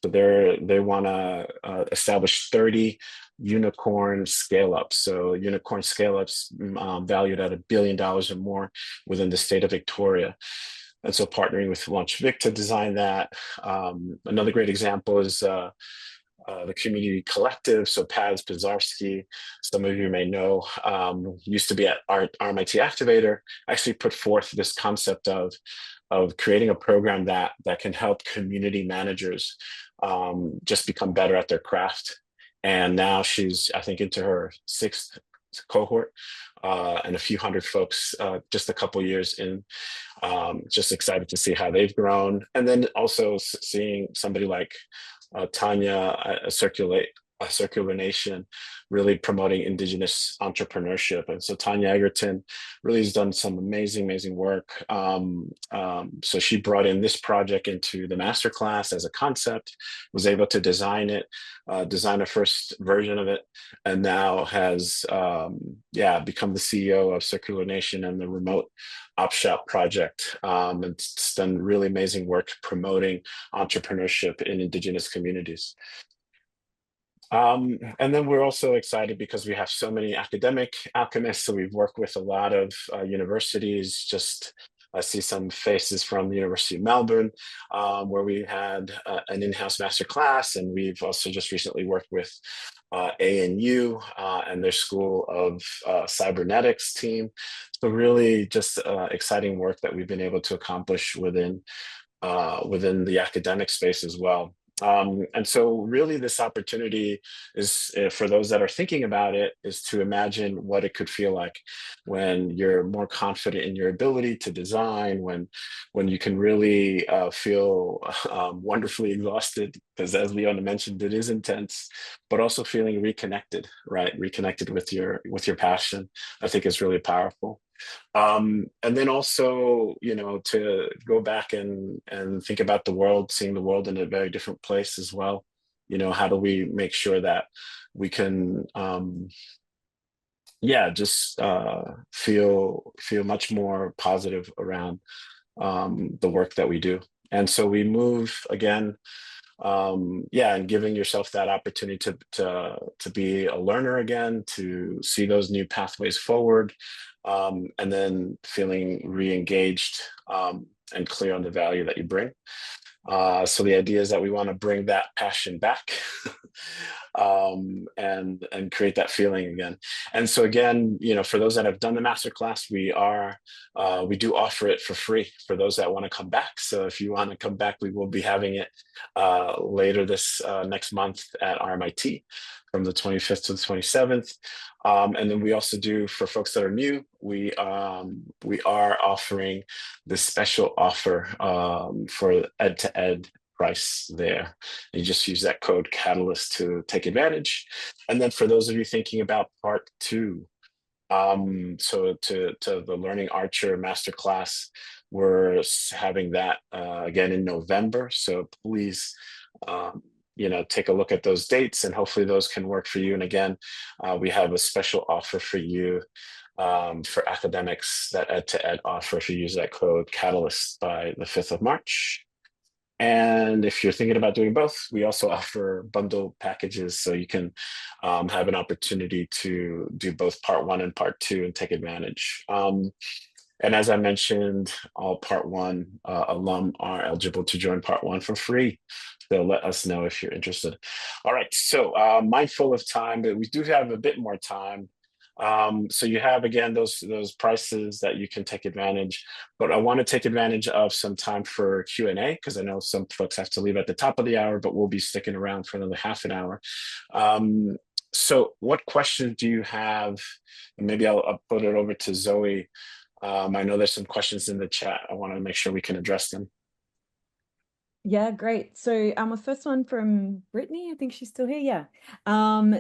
So they want to establish 30 unicorn scale-ups. So unicorn scale-ups valued at $1 billion or more within the state of Victoria. And so partnering with LaunchVic to design that. Another great example is the Community Collective. So Paz Pizarski, some of you may know, used to be at RMIT Activator, actually put forth this concept of creating a program that can help community managers just become better at their craft. And now she's, I think, into her 6th cohort, and a few hundred folks just a couple years in. Just excited to see how they've grown. And then also seeing somebody like Tanya, a Circular Nation, really promoting Indigenous entrepreneurship. And so Tanya Egerton really has done some amazing work. So she brought in this project into the masterclass as a concept, was able to design it, design a first version of it, and now has become the CEO of Circular Nation and the Remote Op Shop project. And it's done really amazing work promoting entrepreneurship in Indigenous communities. And then we're also excited because we have so many academic alchemists. So we've worked with a lot of universities. I see some faces from the University of Melbourne, where we had an in-house masterclass, and we've also just recently worked with ANU and their School of Cybernetics team. So really just exciting work that we've been able to accomplish within the academic space as well. And so really this opportunity is, for those that are thinking about it, is to imagine what it could feel like when you're more confident in your ability to design, when you can really feel wonderfully exhausted, because as Leona mentioned, it is intense, but also feeling reconnected, right? Reconnected with your passion, I think is really powerful. And then also, to go back and think about the world, seeing the world in a very different place as well. How do we make sure that we can, feel much more positive around the work that we do. And so we move again, and giving yourself that opportunity to be a learner again, to see those new pathways forward. And then feeling re-engaged and clear on the value that you bring. So the idea is that we want to bring that passion back and create that feeling again. And so again, for those that have done the masterclass, we do offer it for free for those that want to come back. So if you want to come back, we will be having it later this next month at RMIT from the 25th to the 27th. And then we also do, for folks that are new, we are offering this special offer for ed-to-ed price there. And you just use that code Catalyst to take advantage. And then for those of you thinking about part 2, so to the Learning Archer Masterclass, we're having that again in November. So please, take a look at those dates, and hopefully those can work for you. And again, we have a special offer for you for academics, that ed-to-ed offer, if you use that code Catalyst by the 5th of March. And if you're thinking about doing both, we also offer bundle packages, so you can have an opportunity to do both part 1 and part 2 and take advantage. And as I mentioned, all Part 1 alum are eligible to join Part 1 for free. So let us know if you're interested. All right, so mindful of time, but we do have a bit more time. So you have, again, those prices that you can take advantage, but I want to take advantage of some time for Q&A, because I know some folks have to leave at the top of the hour, but we'll be sticking around for another half an hour. So what questions do you have? And maybe I'll put it over to Zoe. I know there's some questions in the chat. I want to make sure we can address them. Yeah, great. So my first one from Brittany, I think she's still here. Yeah.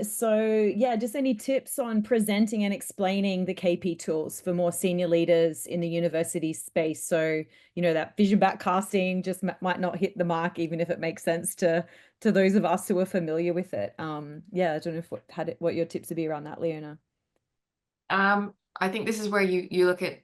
So yeah, just any tips on presenting and explaining the KP tools for more senior leaders in the university space. So, you know, that vision backcasting just might not hit the mark, even if it makes sense to those of us who are familiar with it. Yeah, I don't know if what your tips would be around that, Leona. I think this is where you look at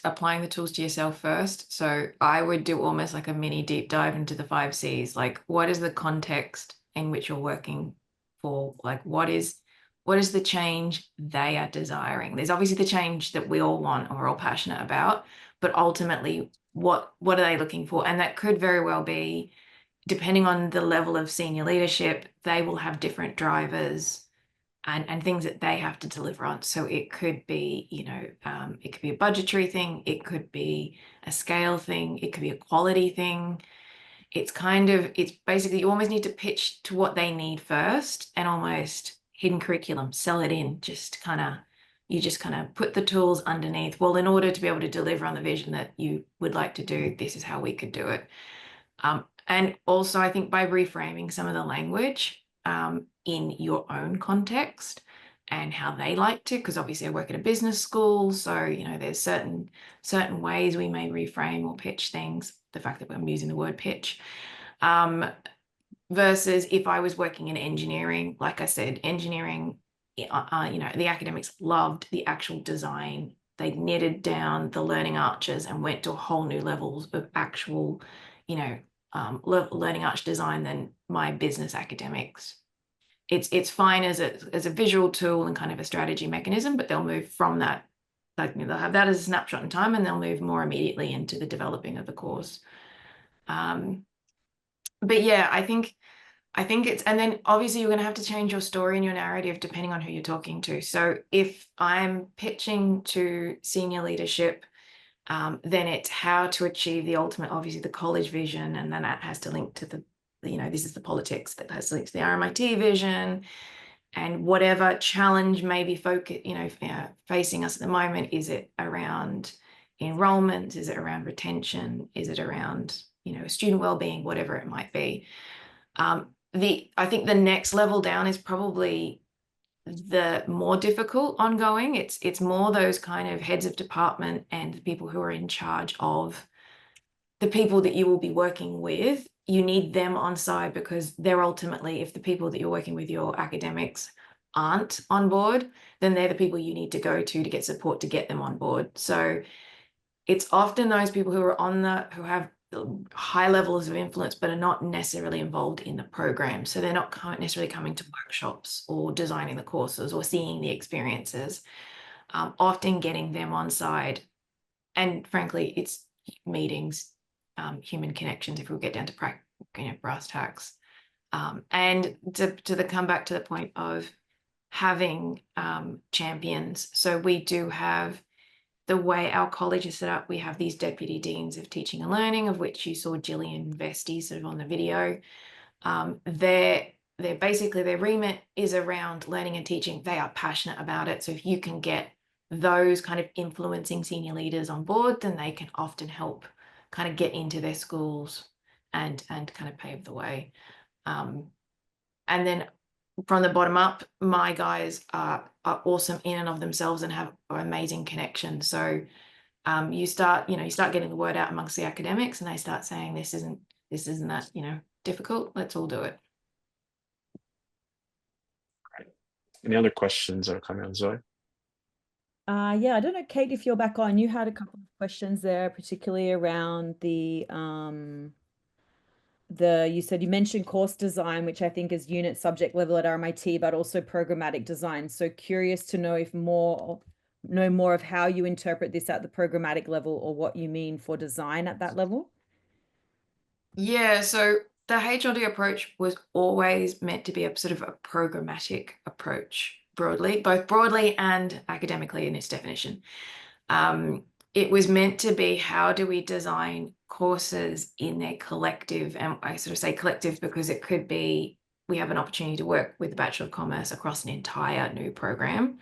applying the tools to yourself first. So I would do almost like a mini deep dive into the 5 C's. Like, what is the context in which you're working for? Like, what is the change they are desiring? There's obviously the change that we all want and we're all passionate about, but ultimately, what are they looking for? And that could very well be, depending on the level of senior leadership, they will have different drivers and things that they have to deliver on. So it could be, you know, it could be a budgetary thing, it could be a scale thing, it could be a quality thing. It's basically, you almost need to pitch to what they need first, and almost hidden curriculum, sell it in, you just kind of put the tools underneath. Well, in order to be able to deliver on the vision that you would like to do, this is how we could do it. And also, I think by reframing some of the language, in your own context and how they like to, because obviously I work at a business school, so you know there's certain ways we may reframe or pitch things. The fact that I'm using the word pitch, versus if I was working in engineering, like I said, engineering, you know, the academics loved the actual design. They knitted down the learning arches and went to a whole new levels of actual, you know, learning arch design than my business academics. It's fine as a visual tool and kind of a strategy mechanism, but they'll move from that, like, you know, they'll have that as a snapshot in time, and they'll move more immediately into the developing of the course. But yeah, I think it's, and then obviously you're going to have to change your story and your narrative depending on who you're talking to. So if I'm pitching to senior leadership, then it's how to achieve the ultimate, obviously the college vision, and then that has to link to the, you know, this is the politics that has to link to the RMIT vision, and whatever challenge may be facing us at the moment. Is it around enrollment? Is it around retention? Is it around, you know, student well-being? Whatever it might be. I think the next level down is probably the more difficult ongoing. It's more those kind of heads of department and the people who are in charge of the people that you will be working with. You need them on side, because they're ultimately, if the people that you're working with, your academics, aren't on board, then they're the people you need to go to get support to get them on board. So it's often those people who are who have high levels of influence but are not necessarily involved in the program. So they're not necessarily coming to workshops or designing the courses or seeing the experiences. Often getting them on side, and frankly, it's meetings, human connections, if we'll get down to brass tacks. And to come back to the point of having champions. So we do have, the way our college is set up, we have these deputy deans of teaching and learning, of which you saw Gillian Vesti sort of on the video. They're basically, their remit is around learning and teaching. They are passionate about it. So if you can get those kind of influencing senior leaders on board, then they can often help kind of get into their schools and kind of pave the way. And then from the bottom up, my guys are awesome in and of themselves and have amazing connections. So you start getting the word out amongst the academics, and they start saying, this isn't that, you know, difficult. Let's all do it. Great. Any other questions or comments, Zoe? Yeah, I don't know, Kate, if you're back on, you had a couple of questions there, particularly around you said, you mentioned course design, which I think is unit subject level at RMIT, but also programmatic design. So curious to know if more know more of how you interpret this at the programmatic level, or what you mean for design at that level? Yeah, so the HLD approach was always meant to be a sort of a programmatic approach broadly, both broadly and academically in its definition. It was meant to be, how do we design courses in their collective? And I sort of say collective because it could be, we have an opportunity to work with the Bachelor of Commerce across an entire new program.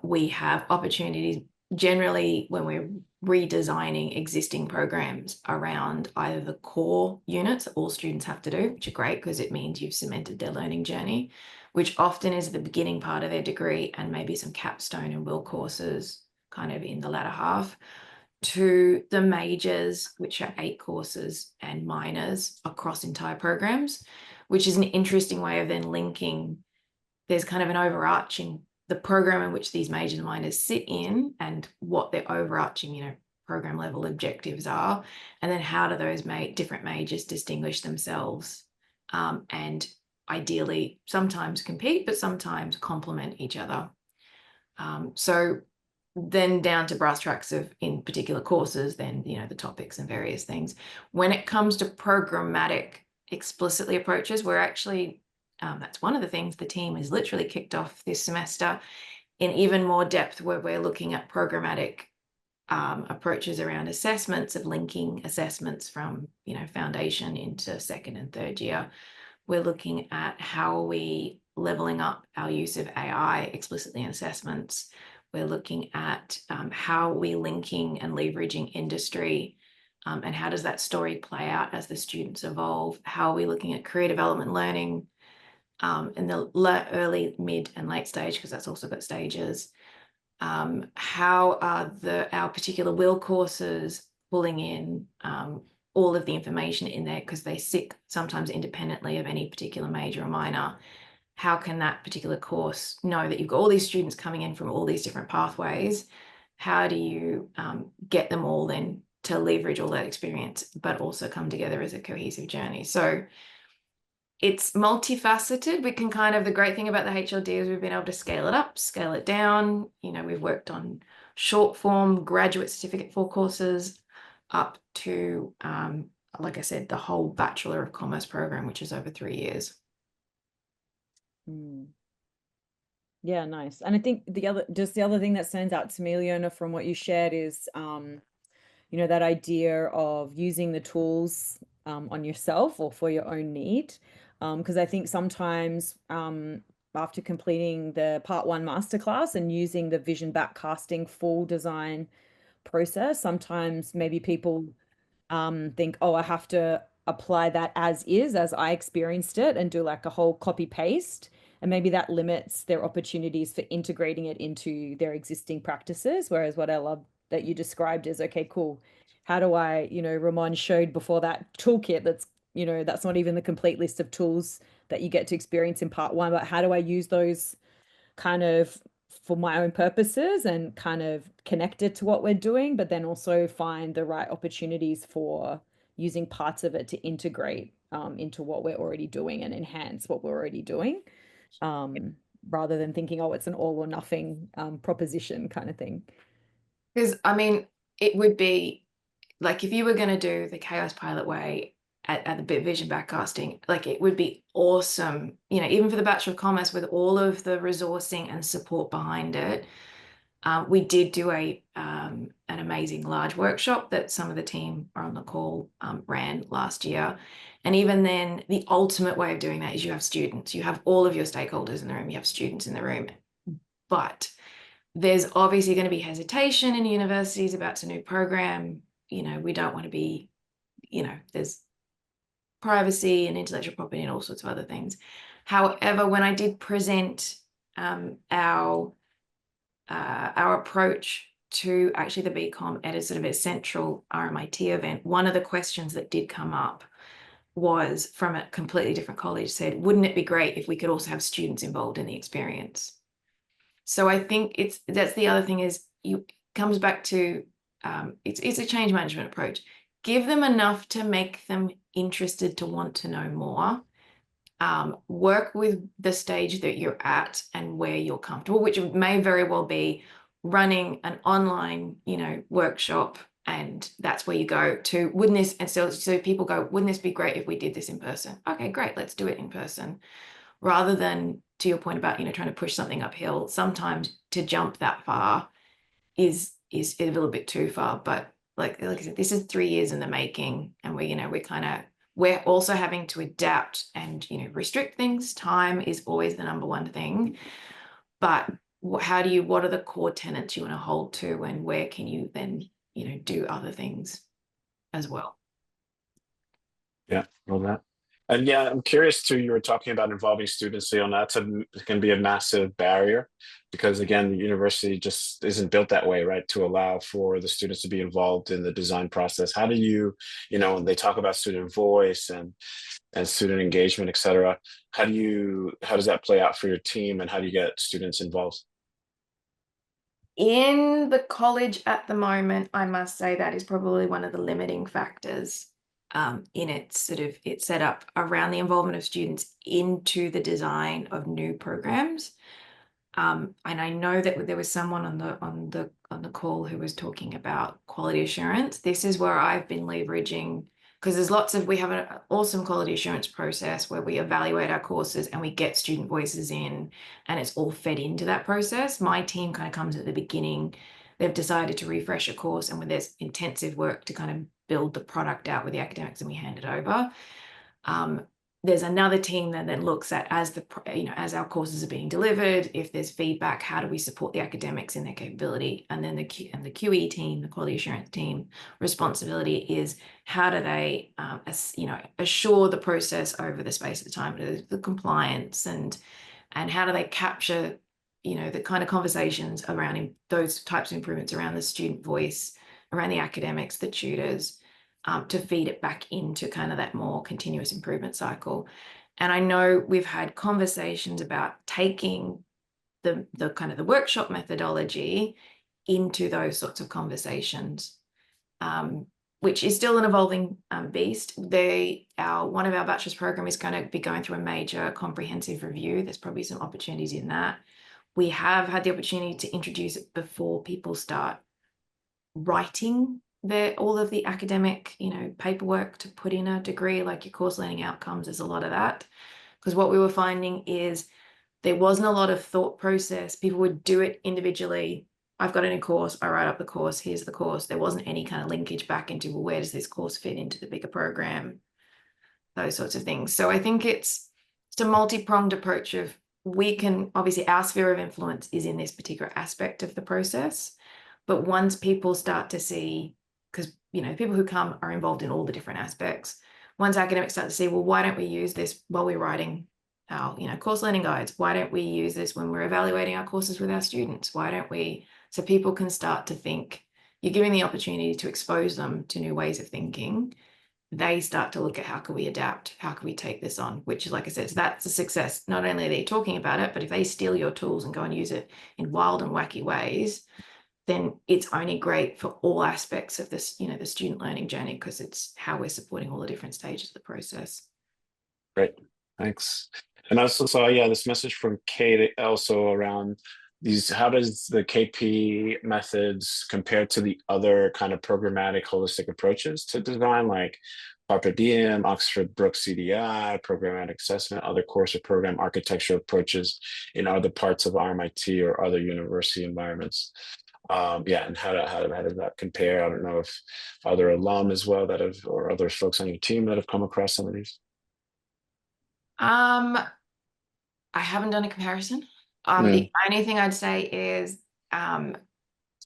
We have opportunities generally when we're redesigning existing programs around either the core units that all students have to do, which are great because it means you've cemented their learning journey, which often is the beginning part of their degree, and maybe some capstone and will courses kind of in the latter half, to the majors, which are 8 courses, and minors across entire programs, which is an interesting way of then linking. There's kind of an overarching, the program in which these majors and minors sit in, and what their overarching, program level objectives are, and then how do those different majors distinguish themselves, and ideally sometimes compete, but sometimes complement each other. So then down to brass tracks of, in particular courses, then, the topics and various things. When it comes to programmatic explicitly approaches, we're actually, that's one of the things the team has literally kicked off this semester in even more depth, where we're looking at programmatic approaches around assessments, of linking assessments from, foundation into second and third year. We're looking at how are we leveling up our use of AI explicitly in assessments. We're looking at how are we linking and leveraging industry, and how does that story play out as the students evolve? How are we looking at career development learning in the early, mid, and late stage, because that's also got stages. How are our particular will courses pulling in all of the information in there, because they sit sometimes independently of any particular major or minor. How can that particular course know that you've got all these students coming in from all these different pathways? How do you get them all then to leverage all that experience, but also come together as a cohesive journey? So it's multifaceted. We can the great thing about the HLD is we've been able to scale it up, scale it down. We've worked on short form graduate certificate 4 courses up to, like I said, the whole Bachelor of Commerce program, which is over 3 years. Yeah, nice. And I think the other thing that stands out to me, Leona, from what you shared is, that idea of using the tools on yourself or for your own need. Because I think sometimes after completing the Part 1 Masterclass and using the vision backcasting full design process, sometimes maybe people think, oh, I have to apply that as I experienced it, and do like a whole copy paste. And maybe that limits their opportunities for integrating it into their existing practices. Whereas what I love that you described is, okay, cool. How do I, Ramon showed before that toolkit that's, that's not even the complete list of tools that you get to experience in Part 1, but how do I use those kind of for my own purposes and kind of connect it to what we're doing, but then also find the right opportunities for using parts of it to integrate into what we're already doing and enhance what we're already doing, rather than thinking, oh, it's an all or nothing proposition kind of thing. Because, it would be like, if you were going to do the Kaospilot way at the vision backcasting, like, it would be awesome, even for the Bachelor of Commerce, with all of the resourcing and support behind it. We did do an amazing large workshop that some of the team are on the call ran last year. And even then, the ultimate way of doing that is you have students, you have all of your stakeholders in the room, you have students in the room. But there's obviously going to be hesitation in universities about a new program. We don't want to be, there's privacy and intellectual property and all sorts of other things. However, when I did present our approach to actually the BCom at a sort of a central RMIT event, one of the questions that did come up was from a completely different college, said, wouldn't it be great if we could also have students involved in the experience? So I think that's the other thing, is comes back to it's a change management approach. Give them enough to make them interested to want to know more. Work with the stage that you're at and where you're comfortable, which may very well be running an online, workshop, and that's where you go to, wouldn't this, and so people go, wouldn't this be great if we did this in person? Okay, great, let's do it in person. Rather than, to your point about, trying to push something uphill, sometimes to jump that far is a little bit too far. But like I said, this is 3 years in the making, and we're also having to adapt and, restrict things. Time is always the number one thing. But what are the core tenets you want to hold to, and where can you then, do other things as well? Yeah, all that. And yeah, I'm curious too, you were talking about involving students, Leona. It can be a massive barrier because again, the university just isn't built that way, right? To allow for the students to be involved in the design process. How do you, when they talk about student voice and student engagement, et cetera, how does that play out for your team, and how do you get students involved? In the college at the moment, I must say that is probably one of the limiting factors in its set up around the involvement of students into the design of new programs. And I know that there was someone on the call who was talking about quality assurance. This is where I've been leveraging, because we have an awesome quality assurance process where we evaluate our courses and we get student voices in, and it's all fed into that process. My team kind of comes at the beginning. They've decided to refresh a course, and when there's intensive work to kind of build the product out with the academics, and we hand it over. There's another team that then looks at, as our courses are being delivered, if there's feedback, how do we support the academics in their capability? And then the QE team, the quality assurance team, responsibility is how do they, assure the process over the space of the time, the compliance, and how do they capture, the kind of conversations around those types of improvements around the student voice, around the academics, the tutors, to feed it back into kind of that more continuous improvement cycle. And I know we've had conversations about taking the kind of the workshop methodology into those sorts of conversations, which is still an evolving beast. One of our bachelor's program is going to be going through a major comprehensive review. There's probably some opportunities in that. We have had the opportunity to introduce it before people start writing all of the academic, paperwork to put in a degree, like your course learning outcomes. There's a lot of that, because what we were finding is there wasn't a lot of thought process. People would do it individually. I've got a new course, I write up the course, here's the course. There wasn't any kind of linkage back into, well, where does this course fit into the bigger program? Those sorts of things. So I think it's a multi-pronged approach of, obviously our sphere of influence is in this particular aspect of the process. But once people start to see, because people who come are involved in all the different aspects. Once academics start to see, well, why don't we use this while we're writing our course learning guides? Why don't we use this when we're evaluating our courses with our students? Why don't we? So people can start to think, you're giving the opportunity to expose them to new ways of thinking. They start to look at, how can we adapt? How can we take this on? Which is, like I said, so that's a success. Not only are they talking about it, but if they steal your tools and go and use it in wild and wacky ways, then it's only great for all aspects of this, the student learning journey, because it's how we're supporting all the different stages of the process. Great, thanks. And I also saw, this message from Kate also around these, how does the KP methods compare to the other kind of programmatic holistic approaches to design, like Carpe Diem, Oxford Brookes CDI, programmatic assessment, other course or program architecture approaches in other parts of RMIT or other university environments? And how does that compare? I don't know if other alum as well or other folks on your team that have come across some of these. I haven't done a comparison. The only thing I'd say is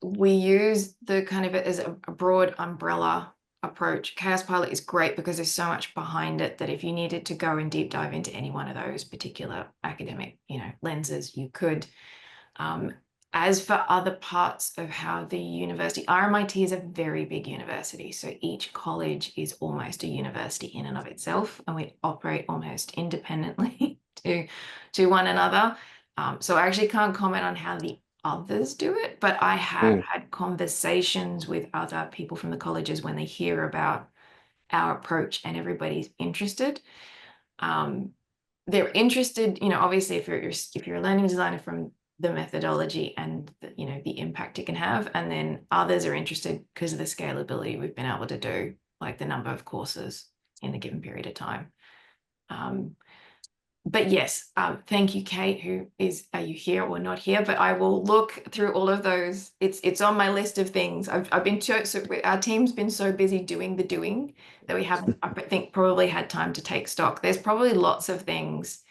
we use the kind of it as a broad umbrella approach. Kaospilot is great because there's so much behind it that if you needed to go and deep dive into any one of those particular academic, lenses, you could. As for other parts of how the university, RMIT is a very big university. So each college is almost a university in and of itself, and we operate almost independently to one another. So I actually can't comment on how the others do it, but I have had conversations with other people from the colleges when they hear about our approach, and everybody's interested. They're interested, obviously if you're a learning designer, from the methodology and the impact you can have. And then others are interested because of the scalability we've been able to do, like the number of courses in a given period of time. But yes, thank you, Kate, are you here or not here? But I will look through all of those. It's on my list of things. I've been so our team's been so busy doing the doing that we haven't, I think, probably had time to take stock. There's probably lots of things,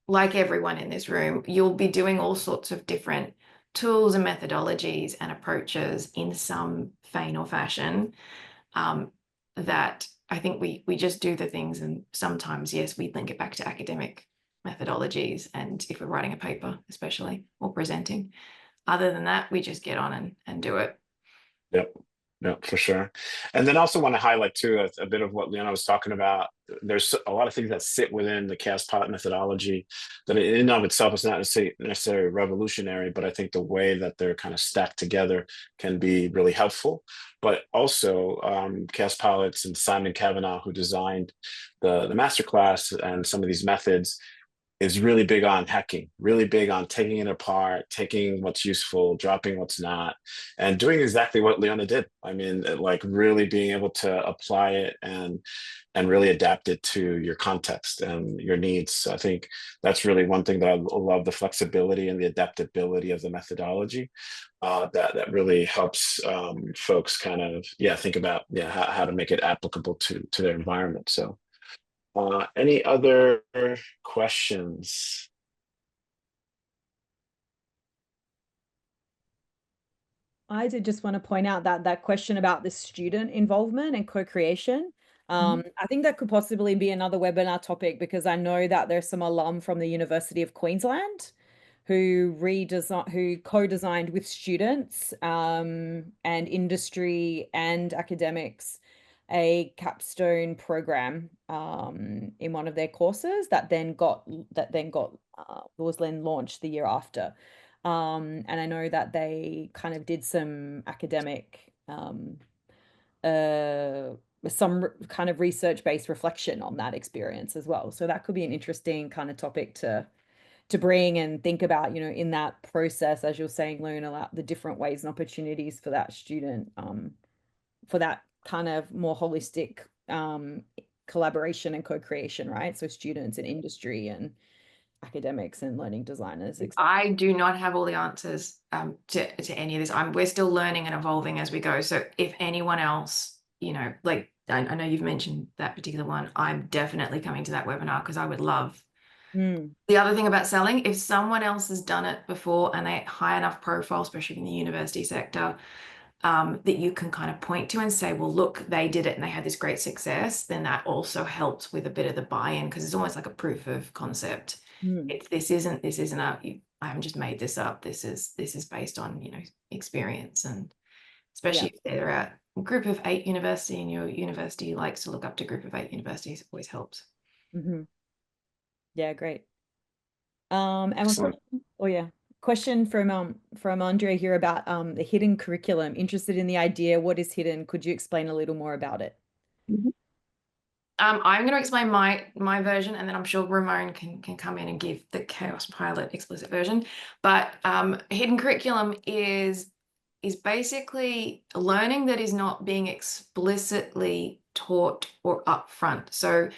like everyone in this room, you'll be doing all sorts of different tools and methodologies and approaches in some vein or fashion, that I think we just do the things, and sometimes, yes, we link it back to academic methodologies, and if we're writing a paper especially, or presenting. Other than that, we just get on and do it. Yep, for sure. And then also want to highlight too a bit of what Leona was talking about. There's a lot of things that sit within the Kaospilot methodology that in and of itself is not necessarily revolutionary, but I think the way that they're kind of stacked together can be really helpful. But also Kaospilots and Simon Kavanagh, who designed the masterclass and some of these methods, is really big on hacking, really big on taking it apart, taking what's useful, dropping what's not, and doing exactly what Leona did. I mean, like really being able to apply it and really adapt it to your context and your needs. So I think that's really one thing that I love, the flexibility and the adaptability of the methodology. That really helps folks kind of think about how to make it applicable to their environment. So any other questions? I did just want to point out that question about the student involvement and co-creation. I think that could possibly be another webinar topic, because I know that there's some alum from the University of Queensland who co-designed with students and industry and academics a capstone program in one of their courses that then was then launched the year after. And I know that they kind of did some academic, some kind of research-based reflection on that experience as well. So that could be an interesting kind of topic to bring and think about, you know, in that process, as you're saying, Leona, the different ways and opportunities for that student, for that kind of more holistic collaboration and co-creation, right? So students and industry and academics and learning designers. I do not have all the answers to any of this. We're still learning and evolving as we go. So if anyone else, you know, like I know you've mentioned that particular one, I'm definitely coming to that webinar because I would love. The other thing about selling, if someone else has done it before and they high enough profile, especially in the university sector, that you can kind of point to and say, well, look, they did it and they had this great success, then that also helps with a bit of the buy-in, because it's almost like a proof of concept. This isn't I haven't just made this up. This is based on, you know, experience, and especially if they're at a group of 8 university and your university likes to look up to group of 8 universities, it always helps. Yeah, great. Question from Andrea here about the hidden curriculum. Interested in the idea. What is hidden? Could you explain a little more about it? I'm going to explain my version, and then I'm sure Ramon can come in and give the Kaospilot explicit version. But hidden curriculum is basically learning that is not being explicitly taught or upfront. So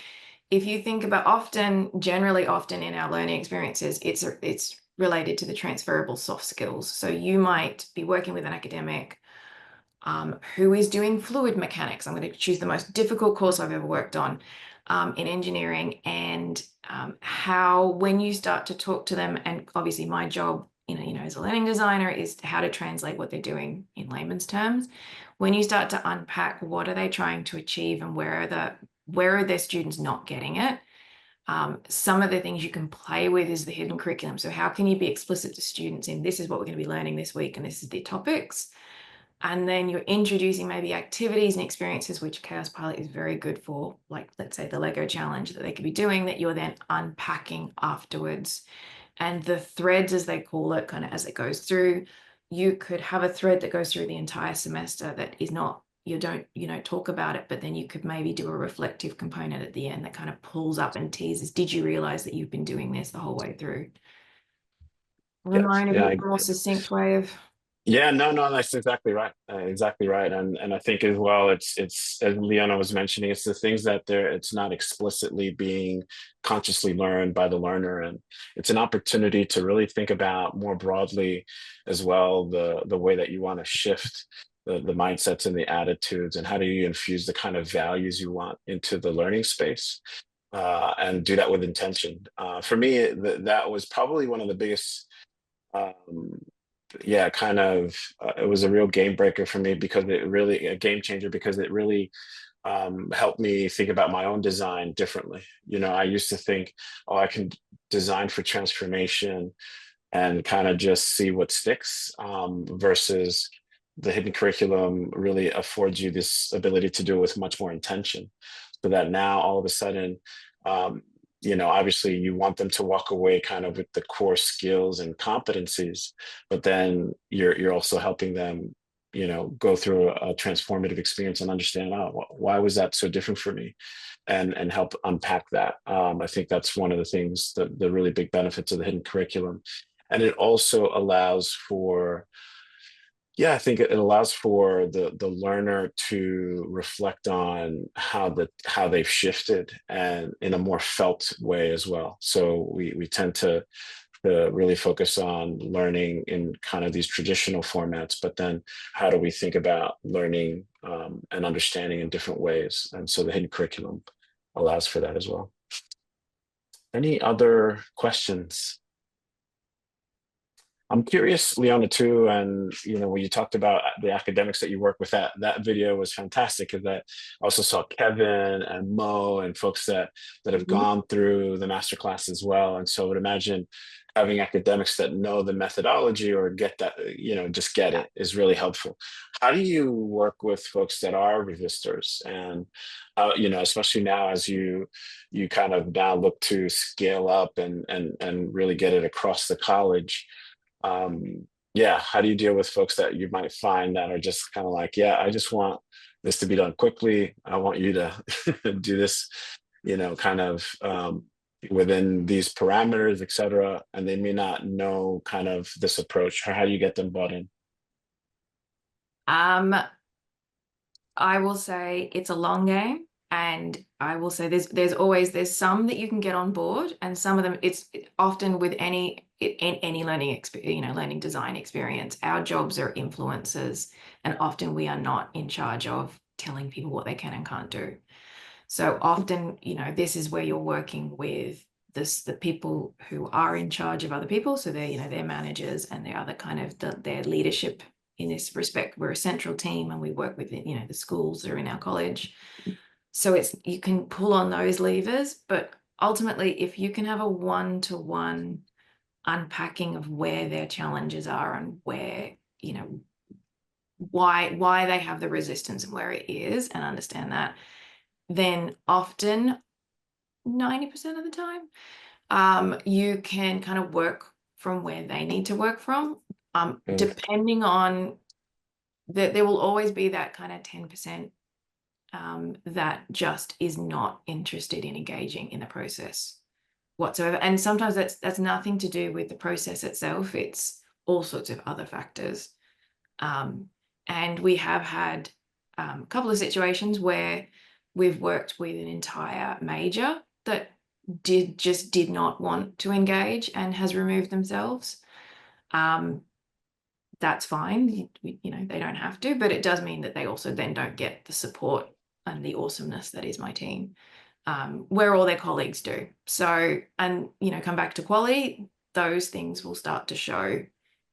if you think about generally often in our learning experiences, it's related to the transferable soft skills. So you might be working with an academic who is doing fluid mechanics. I'm going to choose the most difficult course I've ever worked on in engineering, and how when you start to talk to them, and obviously my job, you know, as a learning designer, is how to translate what they're doing in layman's terms. When you start to unpack what are they trying to achieve and where are their students not getting it, some of the things you can play with is the hidden curriculum. So how can you be explicit to students in, this is what we're going to be learning this week and this is the topics, and then you're introducing maybe activities and experiences, which Kaospilot is very good for, like let's say the Lego challenge that they could be doing, that you're then unpacking afterwards. And the threads, as they call it, kind of as it goes through, you could have a thread that goes through the entire semester that is not, you don't talk about it, but then you could maybe do a reflective component at the end that kind of pulls up and teases, did you realize that you've been doing this the whole way through? Ramon, a more succinct way of Yeah, no, that's exactly right. Exactly right. And I think as well, it's as Leona was mentioning, it's the things that it's not explicitly being consciously learned by the learner. And it's an opportunity to really think about more broadly as well, the way that you want to shift the mindsets and the attitudes, and how do you infuse the kind of values you want into the learning space, and do that with intention. For me, that was probably one of the biggest, um, yeah, kind of, it was a real game breaker for me, because it really, a game changer, because it really helped me think about my own design differently. I used to think, oh, I can design for transformation and kind of just see what sticks, versus the hidden curriculum really affords you this ability to do it with much more intention, so that now all of a sudden, um, obviously you want them to walk away kind of with the core skills and competencies, but then you're also helping them, go through a transformative experience and understand, oh, why was that so different for me, and help unpack that. I think that's one of the things, the really big benefits of the hidden curriculum. And it also allows for, yeah, I think it allows for the learner to reflect on how they've shifted, and in a more felt way as well. So we tend to really focus on learning in kind of these traditional formats, but then how do we think about learning, and understanding in different ways? And so the hidden curriculum allows for that as well. Any other questions? I'm curious, Leona, too, and when you talked about the academics that you work with, that video was fantastic. Because that I also saw Kevin and Mo and folks that have gone through the masterclass as well. And so I would imagine having academics that know the methodology, or get that, just get it, is really helpful. How do you work with folks that are resistors, and especially now as you kind of now look to scale up and really get it across the college? Yeah, how do you deal with folks that you might find that are just kind of like, yeah, I just want this to be done quickly, I want you to do this, kind of, within these parameters, etc., and they may not know kind of this approach? How do you get them bought in? I will say it's a long game, and I will say there's some that you can get on board, and some of them, it's often with any learning experience, learning design experience, our jobs are influencers, and often we are not in charge of telling people what they can and can't do. So often, this is where you're working with the people who are in charge of other people. So they're, they're managers, and they're other kind of their leadership in this respect. We're a central team, and we work with, the schools that are in our college. So you can pull on those levers, but ultimately, if you can have a one-to-one unpacking of where their challenges are, and where, why they have the resistance and where it is, and understand that, then often 90% of the time, you can kind of work from where they need to work from, depending on that. There will always be that kind of 10% that just is not interested in engaging in the process whatsoever. And sometimes that's nothing to do with the process itself. It's all sorts of other factors. And we have had a couple of situations where we've worked with an entire major that just did not want to engage and has removed themselves. That's fine. They don't have to, but it does mean that they also then don't get the support and the awesomeness that is my team, where all their colleagues do. So, and, come back to quality, those things will start to show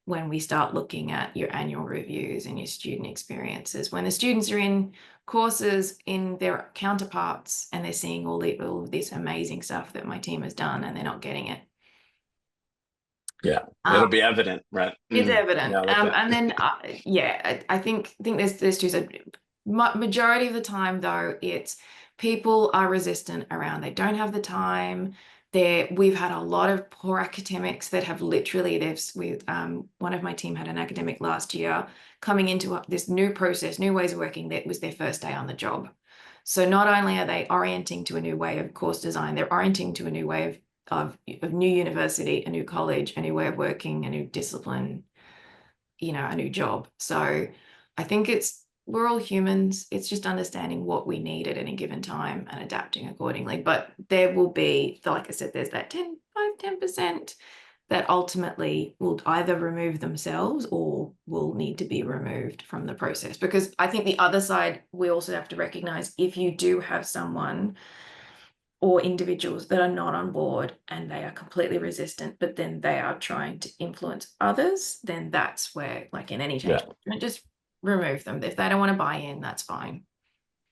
when we start looking at your annual reviews and your student experiences. When the students are in courses in their counterparts, and they're seeing all of this amazing stuff that my team has done, and they're not getting it. Yeah, it'll be evident, right? It's evident. Yeah, and then, I think there's two sides. Majority of the time, though, it's people are resistant around, they don't have the time. We've had a lot of poor academics that have literally, one of my team had an academic last year coming into this new process, new ways of working, that was their first day on the job. So not only are they orienting to a new way of course design, they're orienting to a new way of new university, a new college, a new way of working, a new discipline. you know, a new job. So I think we're all humans. It's just understanding what we need at any given time and adapting accordingly. But there will be, like I said, there's that 10% that ultimately will either remove themselves or will need to be removed from the process. Because I think the other side, we also have to recognize, if you do have someone or individuals that are not on board and they are completely resistant, but then they are trying to influence others, then that's where, like in any change, just remove them. If they don't want to buy in, that's fine.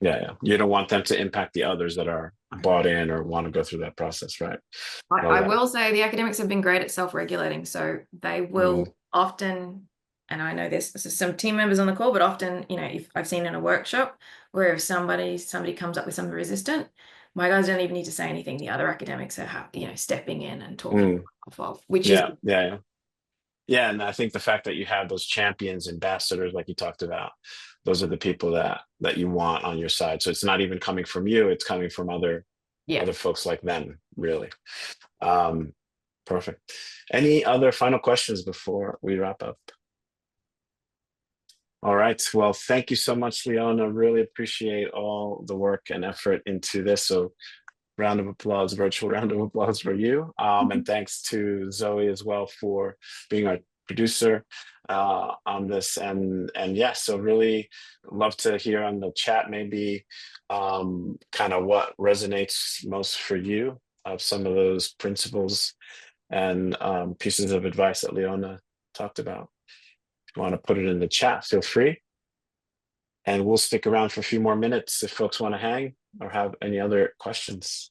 Yeah. You don't want them to impact the others that are bought in or want to go through that process, right? I will say the academics have been great at self-regulating, so they will often, and I know there's some team members on the call, but often, you know, if I've seen in a workshop where if somebody comes up with something resistant, my guys don't even need to say anything. The other academics are, you know, stepping in and talking off of, which is yeah. And I think the fact that you have those champions, ambassadors, like you talked about, those are the people that you want on your side. So it's not even coming from you; it's coming from other folks like them, really. Perfect. Any other final questions before we wrap up? All right. Well, thank you so much, Leona. Really appreciate all the work and effort into this. So round of applause, virtual round of applause for you. And thanks to Zoe as well for being our producer on this. And yeah, so really love to hear on the chat, maybe kind of what resonates most for you of some of those principles and pieces of advice that Leona talked about. If you want to put it in the chat, feel free. And we'll stick around for a few more minutes if folks want to hang or have any other questions.